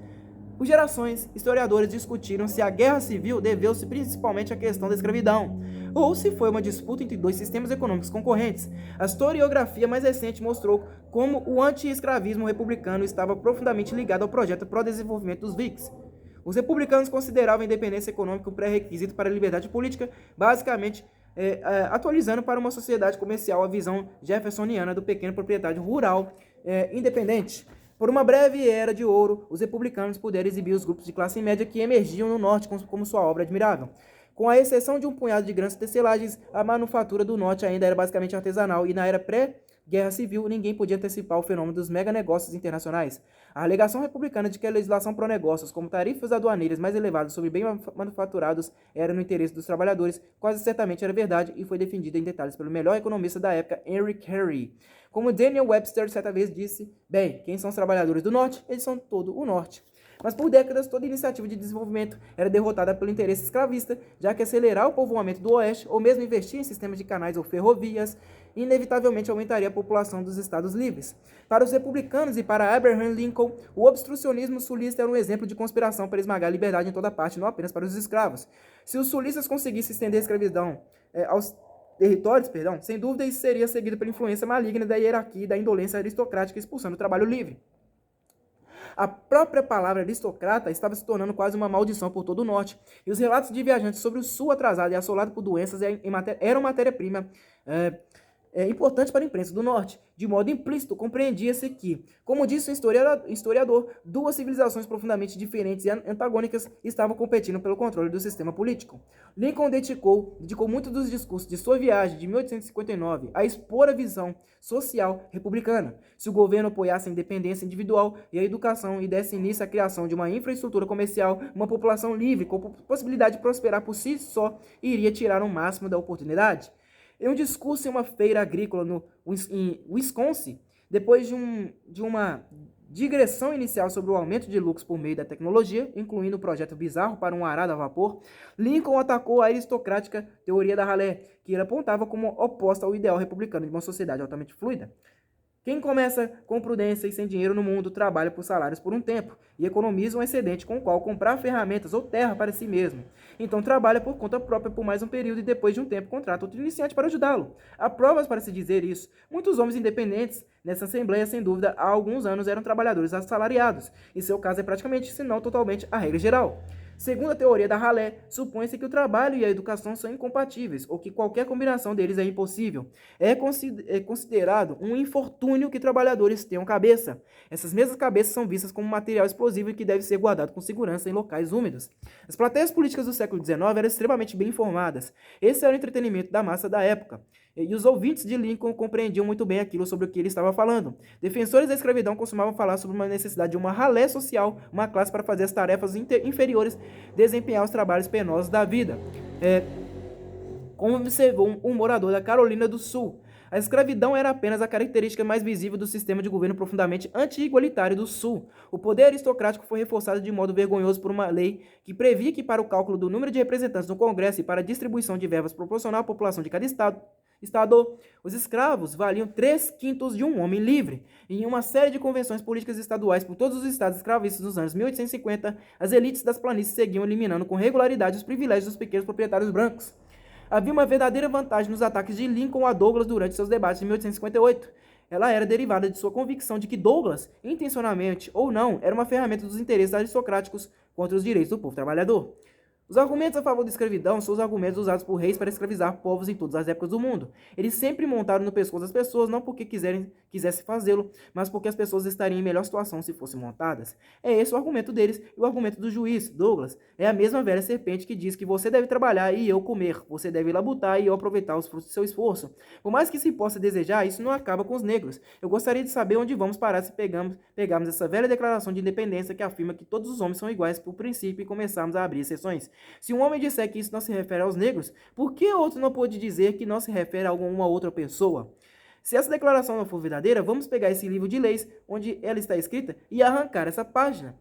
Por gerações, historiadores discutiram se a guerra civil deveu-se principalmente à questão da escravidão, ou se foi uma disputa entre dois sistemas econômicos concorrentes. A historiografia mais recente mostrou como o anti-escravismo republicano estava profundamente ligado ao projeto pró-desenvolvimento dos Whigs. Os republicanos consideravam a independência econômica um pré-requisito para a liberdade política, basicamente atualizando para uma sociedade comercial a visão jeffersoniana do pequeno proprietário rural independente. Por uma breve era de ouro, os republicanos puderam exibir os grupos de classe média que emergiam no norte como sua obra admirável. Com a exceção de um punhado de grandes tecelagens, a manufatura do norte ainda era basicamente artesanal e na era pré-guerra civil ninguém podia antecipar o fenômeno dos meganegócios internacionais. A alegação republicana de que a legislação pró-negócios, como tarifas aduaneiras mais elevadas sobre bens manufaturados, era no interesse dos trabalhadores, quase certamente era verdade e foi defendida em detalhes pelo melhor economista da época, Henry Carey. Como Daniel Webster certa vez disse, bem, quem são os trabalhadores do norte? Eles são todo o norte. Mas por décadas, toda iniciativa de desenvolvimento era derrotada pelo interesse escravista, já que acelerar o povoamento do Oeste, ou mesmo investir em sistemas de canais ou ferrovias, inevitavelmente aumentaria a população dos Estados Livres. Para os republicanos e para Abraham Lincoln, o obstrucionismo sulista era um exemplo de conspiração para esmagar a liberdade em toda parte, não apenas para os escravos. Se os sulistas conseguissem estender a escravidão aos territórios, sem dúvida isso seria seguido pela influência maligna da hierarquia e da indolência aristocrática expulsando o trabalho livre. A própria palavra aristocrata estava se tornando quase uma maldição por todo o norte, e os relatos de viajantes sobre o sul atrasado e assolado por doenças eram matéria-prima importante para a imprensa do norte. De modo implícito, compreendia-se que, como disse o historiador, duas civilizações profundamente diferentes e antagônicas estavam competindo pelo controle do sistema político. Lincoln dedicou muito dos discursos de sua viagem de 1859 a expor a visão social republicana. Se o governo apoiasse a independência individual e a educação e desse início à criação de uma infraestrutura comercial, uma população livre com possibilidade de prosperar por si só iria tirar o máximo da oportunidade. Em um discurso em uma feira agrícola em Wisconsin, depois de uma digressão inicial sobre o aumento de lucros por meio da tecnologia, incluindo o projeto bizarro para um arado a vapor, Lincoln atacou a aristocrática teoria da ralé, que ele apontava como oposta ao ideal republicano de uma sociedade altamente fluida. Quem começa com prudência e sem dinheiro no mundo trabalha por salários por um tempo e economiza um excedente com o qual comprar ferramentas ou terra para si mesmo. Então trabalha por conta própria por mais um período e depois de um tempo contrata outro iniciante para ajudá-lo. Há provas para se dizer isso. Muitos homens independentes nessa assembleia, sem dúvida, há alguns anos eram trabalhadores assalariados, e seu caso é praticamente, se não totalmente, a regra geral. Segundo a teoria da ralé, supõe-se que o trabalho e a educação são incompatíveis, ou que qualquer combinação deles é impossível. É considerado um infortúnio que trabalhadores tenham cabeça. Essas mesmas cabeças são vistas como material explosivo e que deve ser guardado com segurança em locais úmidos. As plateias políticas do século XIX eram extremamente bem informadas. Esse era o entretenimento da massa da época. E os ouvintes de Lincoln compreendiam muito bem aquilo sobre o que ele estava falando. Defensores da escravidão costumavam falar sobre uma necessidade de uma ralé social, uma classe para fazer as tarefas inferiores, desempenhar os trabalhos penosos da vida. Como observou um morador da Carolina do Sul, a escravidão era apenas a característica mais visível do sistema de governo profundamente anti-igualitário do Sul. O poder aristocrático foi reforçado de modo vergonhoso por uma lei que previa que para o cálculo do número de representantes no Congresso e para a distribuição de verbas proporcional à população de cada estado, os escravos valiam 3/5 de um homem livre. Em uma série de convenções políticas estaduais por todos os estados escravistas nos anos 1850, as elites das planícies seguiam eliminando com regularidade os privilégios dos pequenos proprietários brancos. Havia uma verdadeira vantagem nos ataques de Lincoln a Douglas durante seus debates de 1858. Ela era derivada de sua convicção de que Douglas, intencionalmente ou não, era uma ferramenta dos interesses aristocráticos contra os direitos do povo trabalhador. Os argumentos a favor da escravidão são os argumentos usados por reis para escravizar povos em todas as épocas do mundo. Eles sempre montaram no pescoço das pessoas, não porque quisessem fazê-lo, mas porque as pessoas estariam em melhor situação se fossem montadas. É esse o argumento deles, e o argumento do juiz, Douglas, é a mesma velha serpente que diz que você deve trabalhar e eu comer, você deve labutar e eu aproveitar os frutos do seu esforço. Por mais que se possa desejar, isso não acaba com os negros. Eu gostaria de saber onde vamos parar se pegarmos essa velha declaração de independência que afirma que todos os homens são iguais por princípio e começarmos a abrir exceções. Se um homem disser que isso não se refere aos negros, por que outro não pode dizer que não se refere a alguma outra pessoa? Se essa declaração não for verdadeira, vamos pegar esse livro de leis, onde ela está escrita, e arrancar essa página.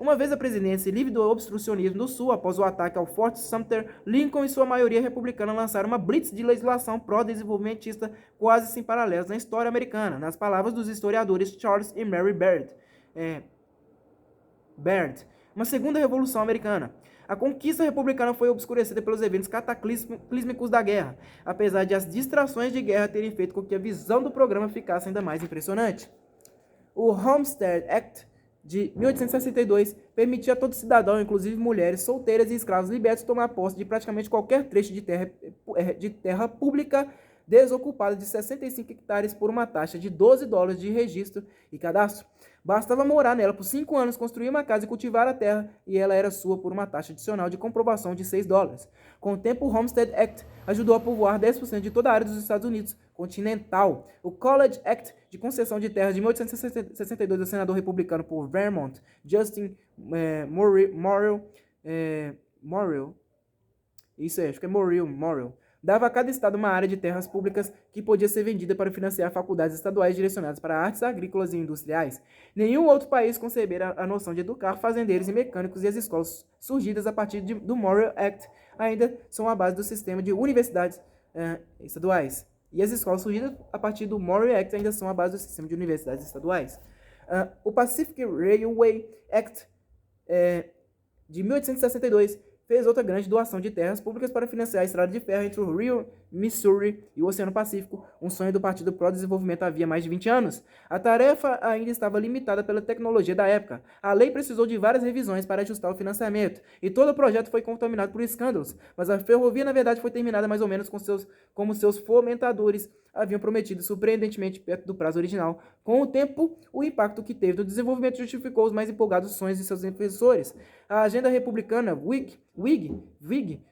Uma vez a presidência livre do obstrucionismo do Sul, após o ataque ao Fort Sumter, Lincoln e sua maioria republicana lançaram uma blitz de legislação pró-desenvolvimentista quase sem paralelos na história americana, nas palavras dos historiadores Charles e Mary Baird. Uma segunda revolução americana. A conquista republicana foi obscurecida pelos eventos cataclísmicos da guerra, apesar de as distrações de guerra terem feito com que a visão do programa ficasse ainda mais impressionante. O Homestead Act de 1862 permitia a todo cidadão, inclusive mulheres, solteiras e escravos libertos, tomar posse de praticamente qualquer trecho de terra pública desocupada de 65 hectares por uma taxa de $12 de registro e cadastro. Bastava morar nela por 5 anos, construir uma casa e cultivar a terra, e ela era sua por uma taxa adicional de comprovação de $6. Com o tempo, o Homestead Act ajudou a povoar 10% de toda a área dos Estados Unidos continental. O College Act de concessão de terras de 1862 do senador republicano por Vermont, Justin Morrill, dava a cada estado uma área de terras públicas que podia ser vendida para financiar faculdades estaduais direcionadas para artes agrícolas e industriais. Nenhum outro país concebera a noção de educar fazendeiros e mecânicos, e as escolas surgidas a partir do Morrill Act ainda são a base do sistema de universidades estaduais. E as escolas surgidas a partir do Morrill Act ainda são a base do sistema de universidades estaduais. O Pacific Railway Act de 1862 fez outra grande doação de terras públicas para financiar a estrada de ferro entre o Rio Missouri e o Oceano Pacífico, um sonho do Partido Pró-Desenvolvimento havia mais de 20 anos. A tarefa ainda estava limitada pela tecnologia da época. A lei precisou de várias revisões para ajustar o financiamento, e todo o projeto foi contaminado por escândalos, mas a ferrovia, na verdade, foi terminada mais ou menos como seus fomentadores haviam prometido, surpreendentemente perto do prazo original. Com o tempo, o impacto que teve no desenvolvimento justificou os mais empolgados sonhos de seus defensores. A agenda republicana Whig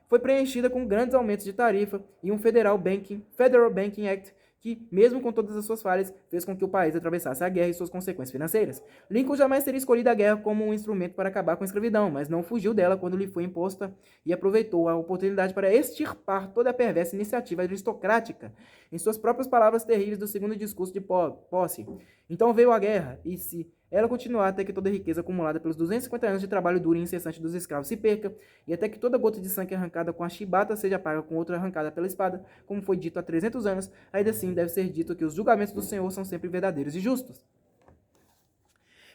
foi preenchida com grandes aumentos de tarifa e um Federal Banking Act que, mesmo com todas as suas falhas, fez com que o país atravessasse a guerra e suas consequências financeiras. Lincoln jamais teria escolhido a guerra como um instrumento para acabar com a escravidão, mas não fugiu dela quando lhe foi imposta e aproveitou a oportunidade para extirpar toda a perversa iniciativa aristocrática. Em suas próprias palavras terríveis do segundo discurso de posse. Então veio a guerra, e se ela continuar até que toda a riqueza acumulada pelos 250 anos de trabalho duro e incessante dos escravos se perca, e até que toda gota de sangue arrancada com a chibata seja paga com outra arrancada pela espada, como foi dito há 300 anos, ainda assim deve ser dito que os julgamentos do Senhor são sempre verdadeiros e justos.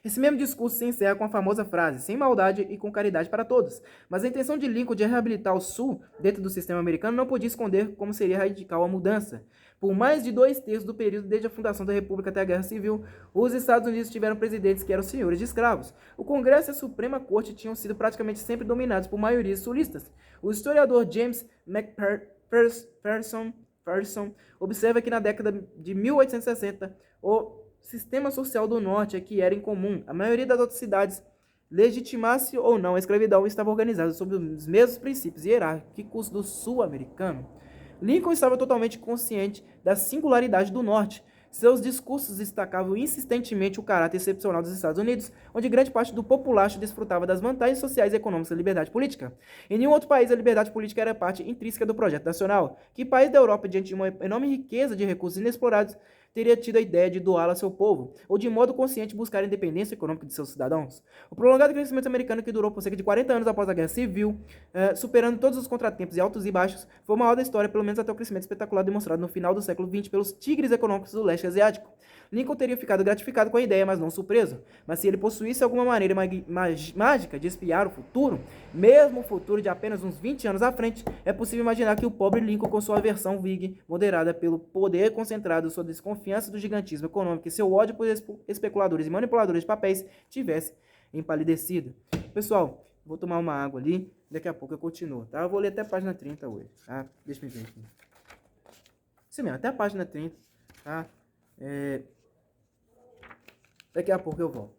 Esse mesmo discurso se encerra com a famosa frase, sem maldade e com caridade para todos. Mas a intenção de Lincoln de reabilitar o Sul dentro do sistema americano não podia esconder como seria radical a mudança. Por mais de 2/3 do período desde a fundação da República até a Guerra Civil, os Estados Unidos tiveram presidentes que eram senhores de escravos. O Congresso e a Suprema Corte tinham sido praticamente sempre dominados por maiorias sulistas. O historiador James McPherson observa que na década de 1860, o sistema social do Norte é que era incomum. A maioria das outras cidades, legitimasse ou não a escravidão, estava organizada sob os mesmos princípios hierárquicos do Sul americano. Lincoln estava totalmente consciente da singularidade do Norte. Seus discursos destacavam insistentemente o caráter excepcional dos Estados Unidos, onde grande parte do populacho desfrutava das vantagens sociais e econômicas da liberdade política. Em nenhum outro país a liberdade política era parte intrínseca do projeto nacional. Que país da Europa, diante de uma enorme riqueza de recursos inexplorados, teria tido a ideia de doá-la ao seu povo, ou de modo consciente buscar a independência econômica de seus cidadãos? O prolongado crescimento americano, que durou por cerca de 40 anos após a Guerra Civil, superando todos os contratempos e altos e baixos, foi o maior da história, pelo menos até o crescimento espetacular demonstrado no final do século XX pelos tigres econômicos do leste asiático. Lincoln teria ficado gratificado com a ideia, mas não surpreso. Mas se ele possuísse alguma maneira mágica de espiar o futuro, mesmo o futuro de apenas uns 20 anos à frente, é possível imaginar que o pobre Lincoln, com sua aversão Whig, moderada pelo poder concentrado, sua desconfiança do gigantismo econômico e seu ódio por especuladores e manipuladores de papéis, tivesse empalidecido. Pessoal, vou tomar uma água ali, daqui a pouco eu continuo, tá? Eu vou ler até a página 30 hoje, tá? Deixa eu ver aqui. Isso mesmo, até a página 30, tá? Daqui a pouco eu volto.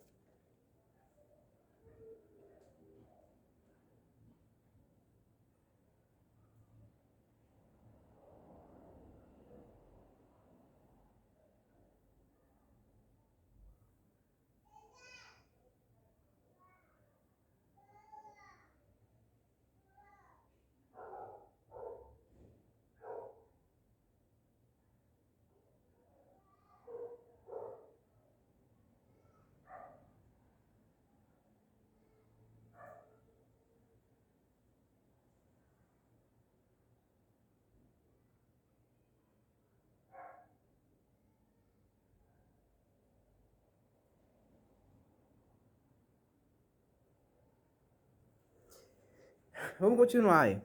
Vamos continuar aí.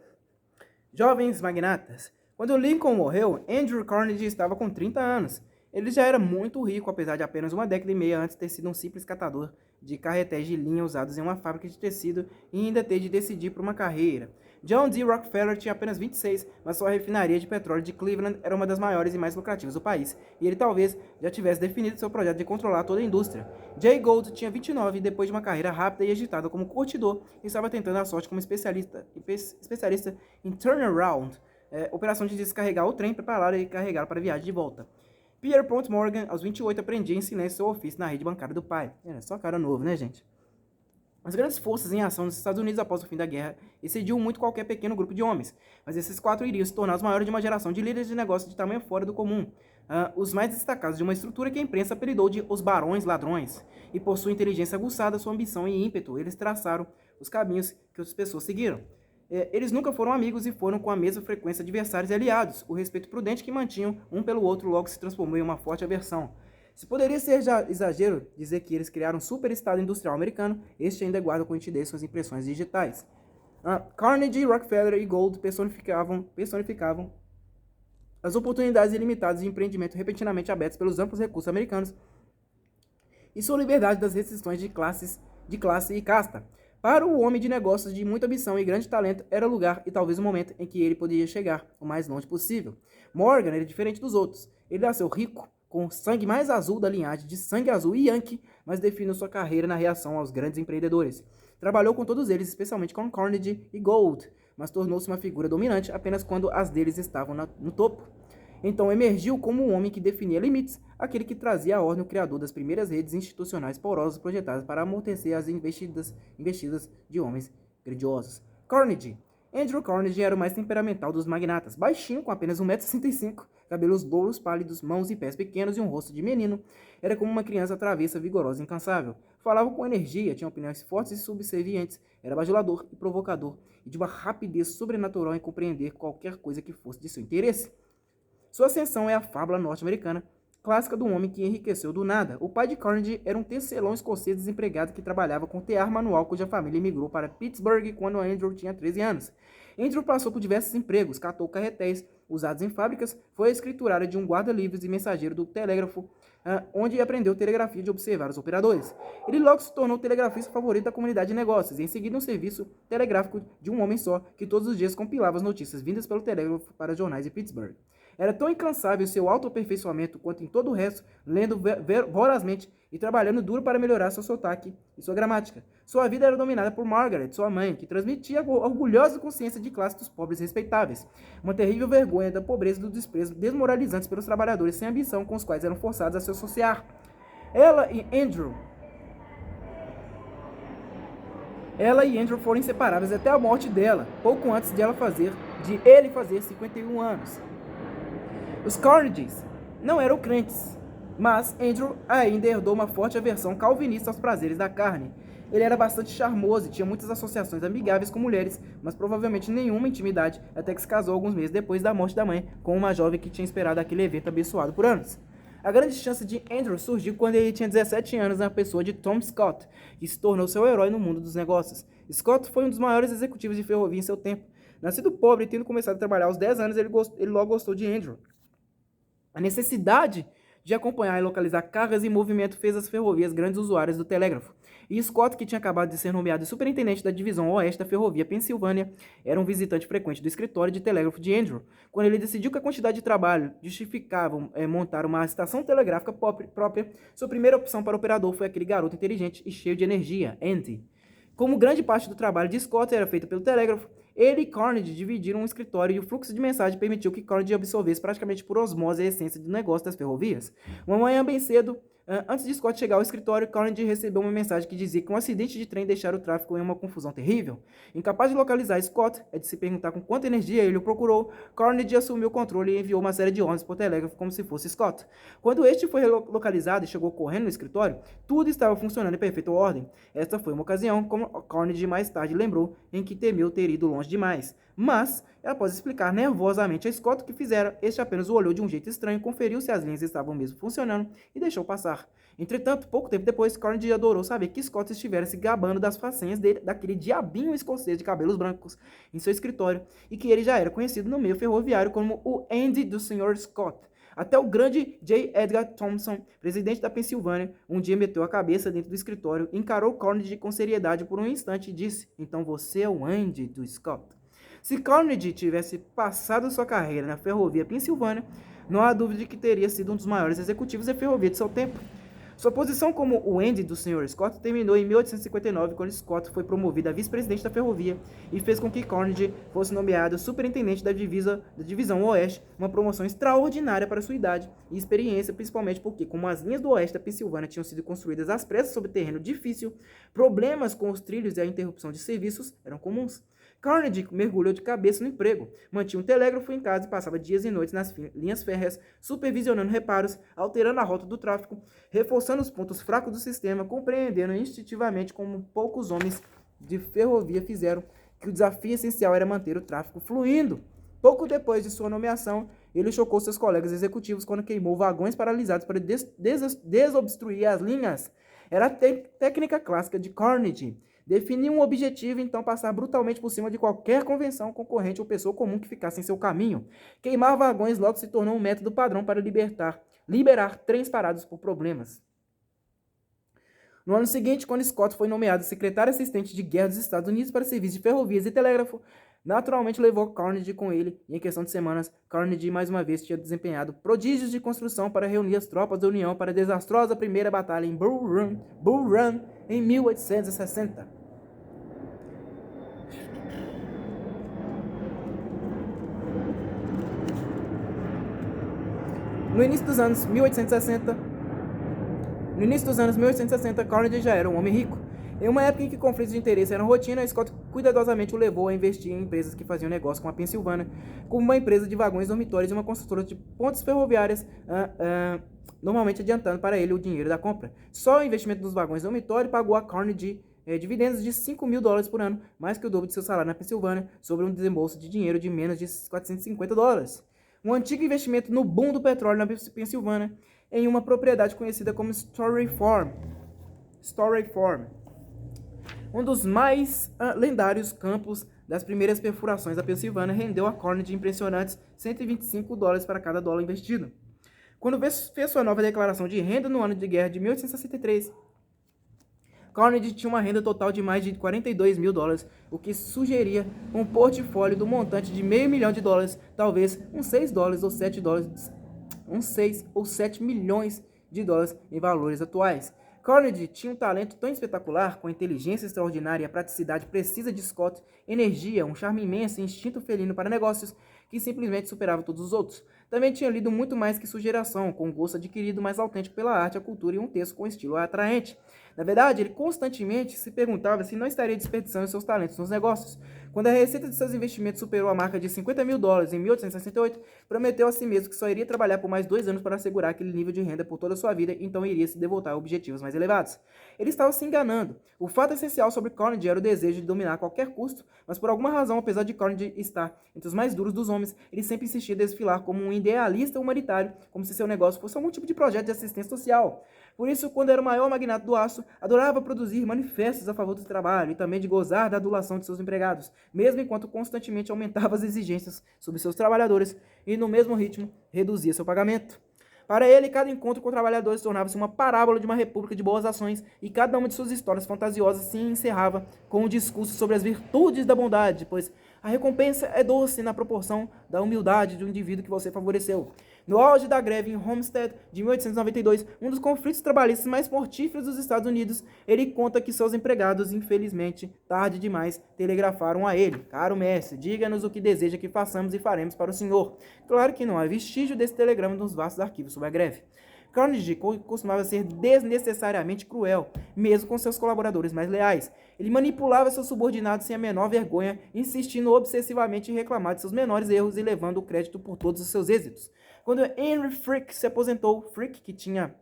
Jovens magnatas. Quando Lincoln morreu, Andrew Carnegie estava com 30 anos. Ele já era muito rico, apesar de apenas uma década e meia antes ter sido um simples catador de carretéis de linha usados em uma fábrica de tecido e ainda ter de decidir por uma carreira. John D. Rockefeller tinha apenas 26, mas sua refinaria de petróleo de Cleveland era uma das maiores e mais lucrativas do país, e ele talvez já tivesse definido seu projeto de controlar toda a indústria. Jay Gould tinha 29 e, depois de uma carreira rápida e agitada como curtidor, estava tentando a sorte como especialista em turnaround, operação de descarregar o trem, prepará-lo e carregá-lo para a viagem de volta. Pierpont Morgan, aos 28, aprendia em silêncio seu ofício na rede bancária do pai. Era só cara novo, né, gente? As grandes forças em ação nos Estados Unidos após o fim da guerra excediam muito qualquer pequeno grupo de homens, mas esses quatro iriam se tornar os maiores de uma geração de líderes de negócios de tamanho fora do comum, os mais destacados de uma estrutura que a imprensa apelidou de os Barões Ladrões, e por sua inteligência aguçada, sua ambição e ímpeto, eles traçaram os caminhos que as pessoas seguiram. Eles nunca foram amigos e foram com a mesma frequência adversários e aliados. O respeito prudente que mantinham um pelo outro logo se transformou em uma forte aversão. Se poderia ser exagero dizer que eles criaram um super-estado industrial americano, este ainda guarda com nitidez suas impressões digitais. Carnegie, Rockefeller e Gold personificavam as oportunidades ilimitadas de empreendimento repentinamente abertas pelos amplos recursos americanos e sua liberdade das restrições de classe e casta. Para o homem de negócios de muita ambição e grande talento, era o lugar e talvez o momento em que ele poderia chegar o mais longe possível. Morgan era diferente dos outros. Ele nasceu rico, com o sangue mais azul da linhagem de sangue azul e Yankee, mas definiu sua carreira na reação aos grandes empreendedores. Trabalhou com todos eles, especialmente com Carnegie e Gold, mas tornou-se uma figura dominante apenas quando as deles estavam no topo. Então emergiu como um homem que definia limites, aquele que trazia à ordem o criador das primeiras redes institucionais porosas projetadas para amortecer as investidas de homens grandiosos. Carnegie. Andrew Carnegie era o mais temperamental dos magnatas, baixinho, com apenas 1,65 m, cabelos louros pálidos, mãos e pés pequenos e um rosto de menino. Era como uma criança travessa, vigorosa e incansável. Falava com energia, tinha opiniões fortes e subservientes, era bajulador e provocador, e de uma rapidez sobrenatural em compreender qualquer coisa que fosse de seu interesse. Sua ascensão é a fábula norte-americana, clássica do homem que enriqueceu do nada. O pai de Carnegie era um tecelão escocês desempregado que trabalhava com tear manual, cuja família emigrou para Pittsburgh quando Andrew tinha 13 anos. Andrew passou por diversos empregos, catou carretéis usados em fábricas, foi a escriturária de um guarda-livros e mensageiro do telégrafo, onde aprendeu telegrafia de observar os operadores. Ele logo se tornou o telegrafista favorito da comunidade de negócios, e em seguida um serviço telegráfico de um homem só, que todos os dias compilava as notícias vindas pelo telégrafo para jornais de Pittsburgh. Era tão incansável seu autoaperfeiçoamento quanto em todo o resto, lendo vorazmente e trabalhando duro para melhorar seu sotaque e sua gramática. Sua vida era dominada por Margaret, sua mãe, que transmitia a orgulhosa consciência de classe dos pobres respeitáveis, uma terrível vergonha da pobreza e do desprezo desmoralizantes pelos trabalhadores sem ambição com os quais eram forçados a se associar. Ela e Andrew foram inseparáveis até a morte dela, pouco antes de ele fazer 51 anos. Os Carnegies não eram crentes, mas Andrew ainda herdou uma forte aversão calvinista aos prazeres da carne. Ele era bastante charmoso e tinha muitas associações amigáveis com mulheres, mas provavelmente nenhuma intimidade, até que se casou alguns meses depois da morte da mãe com uma jovem que tinha esperado aquele evento abençoado por anos. A grande chance de Andrew surgiu quando ele tinha 17 anos na pessoa de Tom Scott, que se tornou seu herói no mundo dos negócios. Scott foi um dos maiores executivos de ferrovia em seu tempo. Nascido pobre e tendo começado a trabalhar aos 10 anos, ele logo gostou de Andrew. A necessidade de acompanhar e localizar cargas em movimento fez as ferrovias grandes usuárias do telégrafo. E Scott, que tinha acabado de ser nomeado superintendente da divisão oeste da ferrovia Pensilvânia, era um visitante frequente do escritório de telégrafo de Andrew. Quando ele decidiu que a quantidade de trabalho justificava montar uma estação telegráfica própria, sua primeira opção para o operador foi aquele garoto inteligente e cheio de energia, Andy. Como grande parte do trabalho de Scott era feito pelo telégrafo, ele e Carnegie dividiram um escritório e o fluxo de mensagem permitiu que Carnegie absorvesse praticamente por osmose a essência do negócio das ferrovias. Uma manhã bem cedo, antes de Scott chegar ao escritório, Carnegie recebeu uma mensagem que dizia que um acidente de trem deixara o tráfego em uma confusão terrível. Incapaz de localizar Scott, de se perguntar com quanta energia ele o procurou, Carnegie assumiu o controle e enviou uma série de ordens por telégrafo como se fosse Scott. Quando este foi localizado e chegou correndo no escritório, tudo estava funcionando em perfeita ordem. Esta foi uma ocasião, como Carnegie mais tarde lembrou, em que temeu ter ido longe demais. Mas, após explicar nervosamente a Scott o que fizera, este apenas o olhou de um jeito estranho, conferiu se as linhas estavam mesmo funcionando e deixou passar. Entretanto, pouco tempo depois, Carnegie adorou saber que Scott estivera se gabando das façanhas daquele diabinho escocês de cabelos brancos em seu escritório e que ele já era conhecido no meio ferroviário como o Andy do Sr. Scott. Até o grande J. Edgar Thompson, presidente da Pensilvânia, um dia meteu a cabeça dentro do escritório, encarou Carnegie com seriedade por um instante e disse: "Então você é o Andy do Scott." Se Carnegie tivesse passado sua carreira na ferrovia Pensilvânia, não há dúvida de que teria sido um dos maiores executivos da ferrovia de seu tempo. Sua posição como o Andy do Sr. Scott terminou em 1859, quando Scott foi promovido a vice-presidente da ferrovia e fez com que Carnegie fosse nomeado superintendente da divisão Oeste, uma promoção extraordinária para sua idade e experiência, principalmente porque, como as linhas do Oeste da Pensilvânia tinham sido construídas às pressas sobre terreno difícil, problemas com os trilhos e a interrupção de serviços eram comuns. Carnegie mergulhou de cabeça no emprego, mantinha um telégrafo em casa e passava dias e noites nas linhas férreas, supervisionando reparos, alterando a rota do tráfego, reforçando os pontos fracos do sistema, compreendendo instintivamente como poucos homens de ferrovia fizeram que o desafio essencial era manter o tráfego fluindo. Pouco depois de sua nomeação, ele chocou seus colegas executivos quando queimou vagões paralisados para desobstruir as linhas. Era a técnica clássica de Carnegie. Definir um objetivo, então passar brutalmente por cima de qualquer convenção, concorrente ou pessoa comum que ficasse em seu caminho. Queimar vagões logo se tornou um método padrão para liberar trens parados por problemas. No ano seguinte, quando Scott foi nomeado secretário assistente de guerra dos Estados Unidos para serviço de ferrovias e telégrafo, naturalmente levou Carnegie com ele, e em questão de semanas, Carnegie mais uma vez tinha desempenhado prodígios de construção para reunir as tropas da União para a desastrosa primeira batalha em Bull Run, em 1860. No início dos anos 1860, Carnegie já era um homem rico. Em uma época em que conflitos de interesse eram rotina, Scott cuidadosamente o levou a investir em empresas que faziam negócio com a Pensilvânia, como uma empresa de vagões dormitórios e uma construtora de pontes ferroviárias, normalmente adiantando para ele o dinheiro da compra. Só o investimento dos vagões dormitório pagou a Carnegie dividendos de $5.000 por ano, mais que o dobro de seu salário na Pensilvânia, sobre um desembolso de dinheiro de menos de $450. Um antigo investimento no boom do petróleo na Pensilvânia, em uma propriedade conhecida como Story Farm. Um dos mais lendários campos das primeiras perfurações da Pensilvânia, rendeu a Carnegie impressionantes $125 para cada dólar investido. Quando fez sua nova declaração de renda no ano de guerra de 1863, Carnegie tinha uma renda total de mais de $42.000, o que sugeria um portfólio do montante de $500 milhão, talvez uns $6 ou 7 milhões de dólares em valores atuais. Carnegie tinha um talento tão espetacular, com a inteligência extraordinária e a praticidade precisa de Scott, energia, um charme imenso e instinto felino para negócios, que simplesmente superava todos os outros. Também tinha lido muito mais que sua geração, com um gosto adquirido mais autêntico pela arte, a cultura e um texto com estilo atraente. Na verdade, ele constantemente se perguntava se não estaria desperdiçando seus talentos nos negócios. Quando a receita de seus investimentos superou a marca de $50.000 em 1868, prometeu a si mesmo que só iria trabalhar por mais 2 anos para assegurar aquele nível de renda por toda a sua vida, então iria se devotar a objetivos mais elevados. Ele estava se enganando. O fato essencial sobre Carnegie era o desejo de dominar a qualquer custo, mas por alguma razão, apesar de Carnegie estar entre os mais duros dos homens, ele sempre insistia em desfilar como um idealista humanitário, como se seu negócio fosse algum tipo de projeto de assistência social. Por isso, quando era o maior magnata do aço, adorava produzir manifestos a favor do trabalho e também de gozar da adulação de seus empregados, mesmo enquanto constantemente aumentava as exigências sobre seus trabalhadores e, no mesmo ritmo, reduzia seu pagamento. Para ele, cada encontro com trabalhadores tornava-se uma parábola de uma república de boas ações, e cada uma de suas histórias fantasiosas se encerrava com um discurso sobre as virtudes da bondade, pois a recompensa é doce na proporção da humildade do indivíduo que você favoreceu. No auge da greve em Homestead de 1892, um dos conflitos trabalhistas mais mortíferos dos Estados Unidos, ele conta que seus empregados, infelizmente, tarde demais, telegrafaram a ele: "Caro mestre, diga-nos o que deseja que façamos e faremos para o senhor." Claro que não há vestígio desse telegrama nos vastos arquivos sobre a greve. Carnegie costumava ser desnecessariamente cruel, mesmo com seus colaboradores mais leais. Ele manipulava seus subordinados sem a menor vergonha, insistindo obsessivamente em reclamar de seus menores erros e levando o crédito por todos os seus êxitos. Quando Henry Frick se aposentou, Frick, que tinha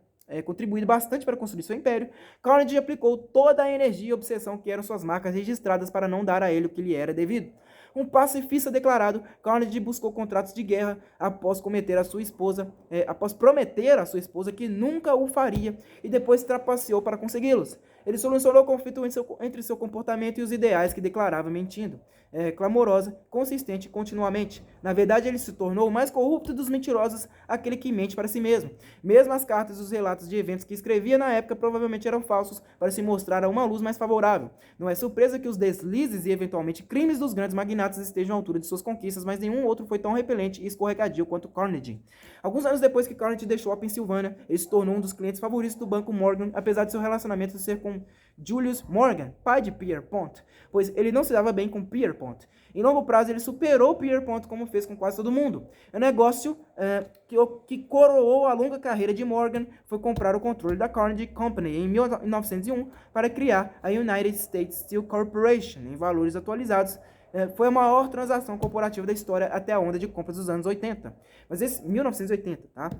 contribuído bastante para construir seu império, Carnegie aplicou toda a energia e obsessão que eram suas marcas registradas para não dar a ele o que lhe era devido. Um pacifista declarado, Carnegie buscou contratos de guerra após prometer à sua esposa que nunca o faria, e depois trapaceou para consegui-los. Ele solucionou o conflito entre seu comportamento e os ideais que declarava mentindo, clamorosa, consistente continuamente. Na verdade, ele se tornou o mais corrupto dos mentirosos, aquele que mente para si mesmo. Mesmo as cartas e os relatos de eventos que escrevia na época provavelmente eram falsos para se mostrar a uma luz mais favorável. Não é surpresa que os deslizes e eventualmente crimes dos grandes magnatas magnatas estejam à altura de suas conquistas, mas nenhum outro foi tão repelente e escorregadio quanto Carnegie. Alguns anos depois que Carnegie deixou a Pensilvânia, ele se tornou um dos clientes favoritos do Banco Morgan, apesar de seu relacionamento ser com Julius Morgan, pai de Pierpont, pois ele não se dava bem com Pierpont. Em longo prazo, ele superou Pierpont, como fez com quase todo mundo. O negócio que coroou a longa carreira de Morgan foi comprar o controle da Carnegie Company em 1901 para criar a United States Steel Corporation, em valores atualizados. Foi a maior transação corporativa da história até a onda de compras dos anos 80. Mas esse, 1980, tá?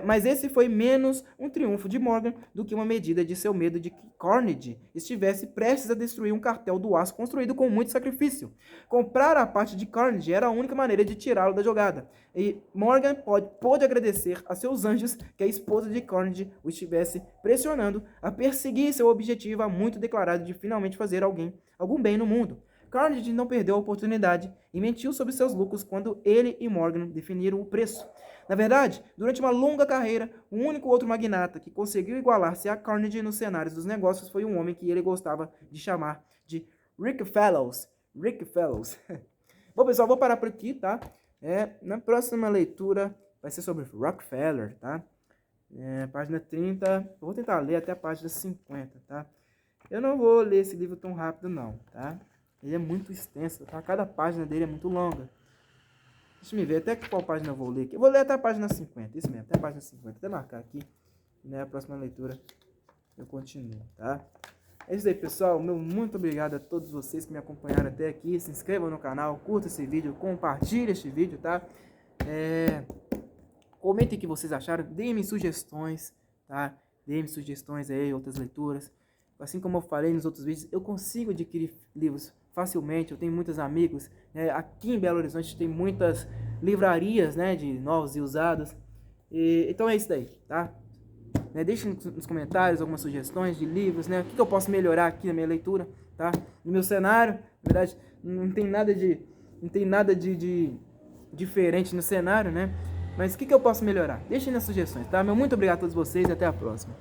Mas esse foi menos um triunfo de Morgan do que uma medida de seu medo de que Carnegie estivesse prestes a destruir um cartel do aço construído com muito sacrifício. Comprar a parte de Carnegie era a única maneira de tirá-lo da jogada. E Morgan pôde agradecer a seus anjos que a esposa de Carnegie o estivesse pressionando a perseguir seu objetivo há muito declarado de finalmente fazer algum bem no mundo. Carnegie não perdeu a oportunidade e mentiu sobre seus lucros quando ele e Morgan definiram o preço. Na verdade, durante uma longa carreira, o único outro magnata que conseguiu igualar-se a Carnegie nos cenários dos negócios foi um homem que ele gostava de chamar de Rick Fellows. Rick Fellows. Bom, pessoal, vou parar por aqui, tá? Na próxima leitura vai ser sobre Rockefeller, tá? Página 30. Eu vou tentar ler até a página 50, tá? Eu não vou ler esse livro tão rápido, não, tá? Ele é muito extenso, tá? Cada página dele é muito longa. Deixa eu ver até qual página eu vou ler aqui. Eu vou ler até a página 50, isso mesmo, até a página 50. Até marcar aqui, né? A próxima leitura eu continuo, tá? É isso aí, pessoal. Muito obrigado a todos vocês que me acompanharam até aqui. Se inscrevam no canal, curta esse vídeo, compartilhe este vídeo, tá? Comentem o que vocês acharam, deem-me sugestões, tá? Deem-me sugestões aí, outras leituras. Assim como eu falei nos outros vídeos, eu consigo adquirir livros facilmente. Eu tenho muitos amigos, né? Aqui em Belo Horizonte tem muitas livrarias, né, de novos e usados. Então é isso daí, tá? Deixem nos comentários algumas sugestões de livros, né? O que eu posso melhorar aqui na minha leitura, tá? No meu cenário, na verdade, não tem nada de diferente no cenário, né? Mas o que eu posso melhorar? Deixem nas sugestões, tá? Muito obrigado a todos vocês e até a próxima.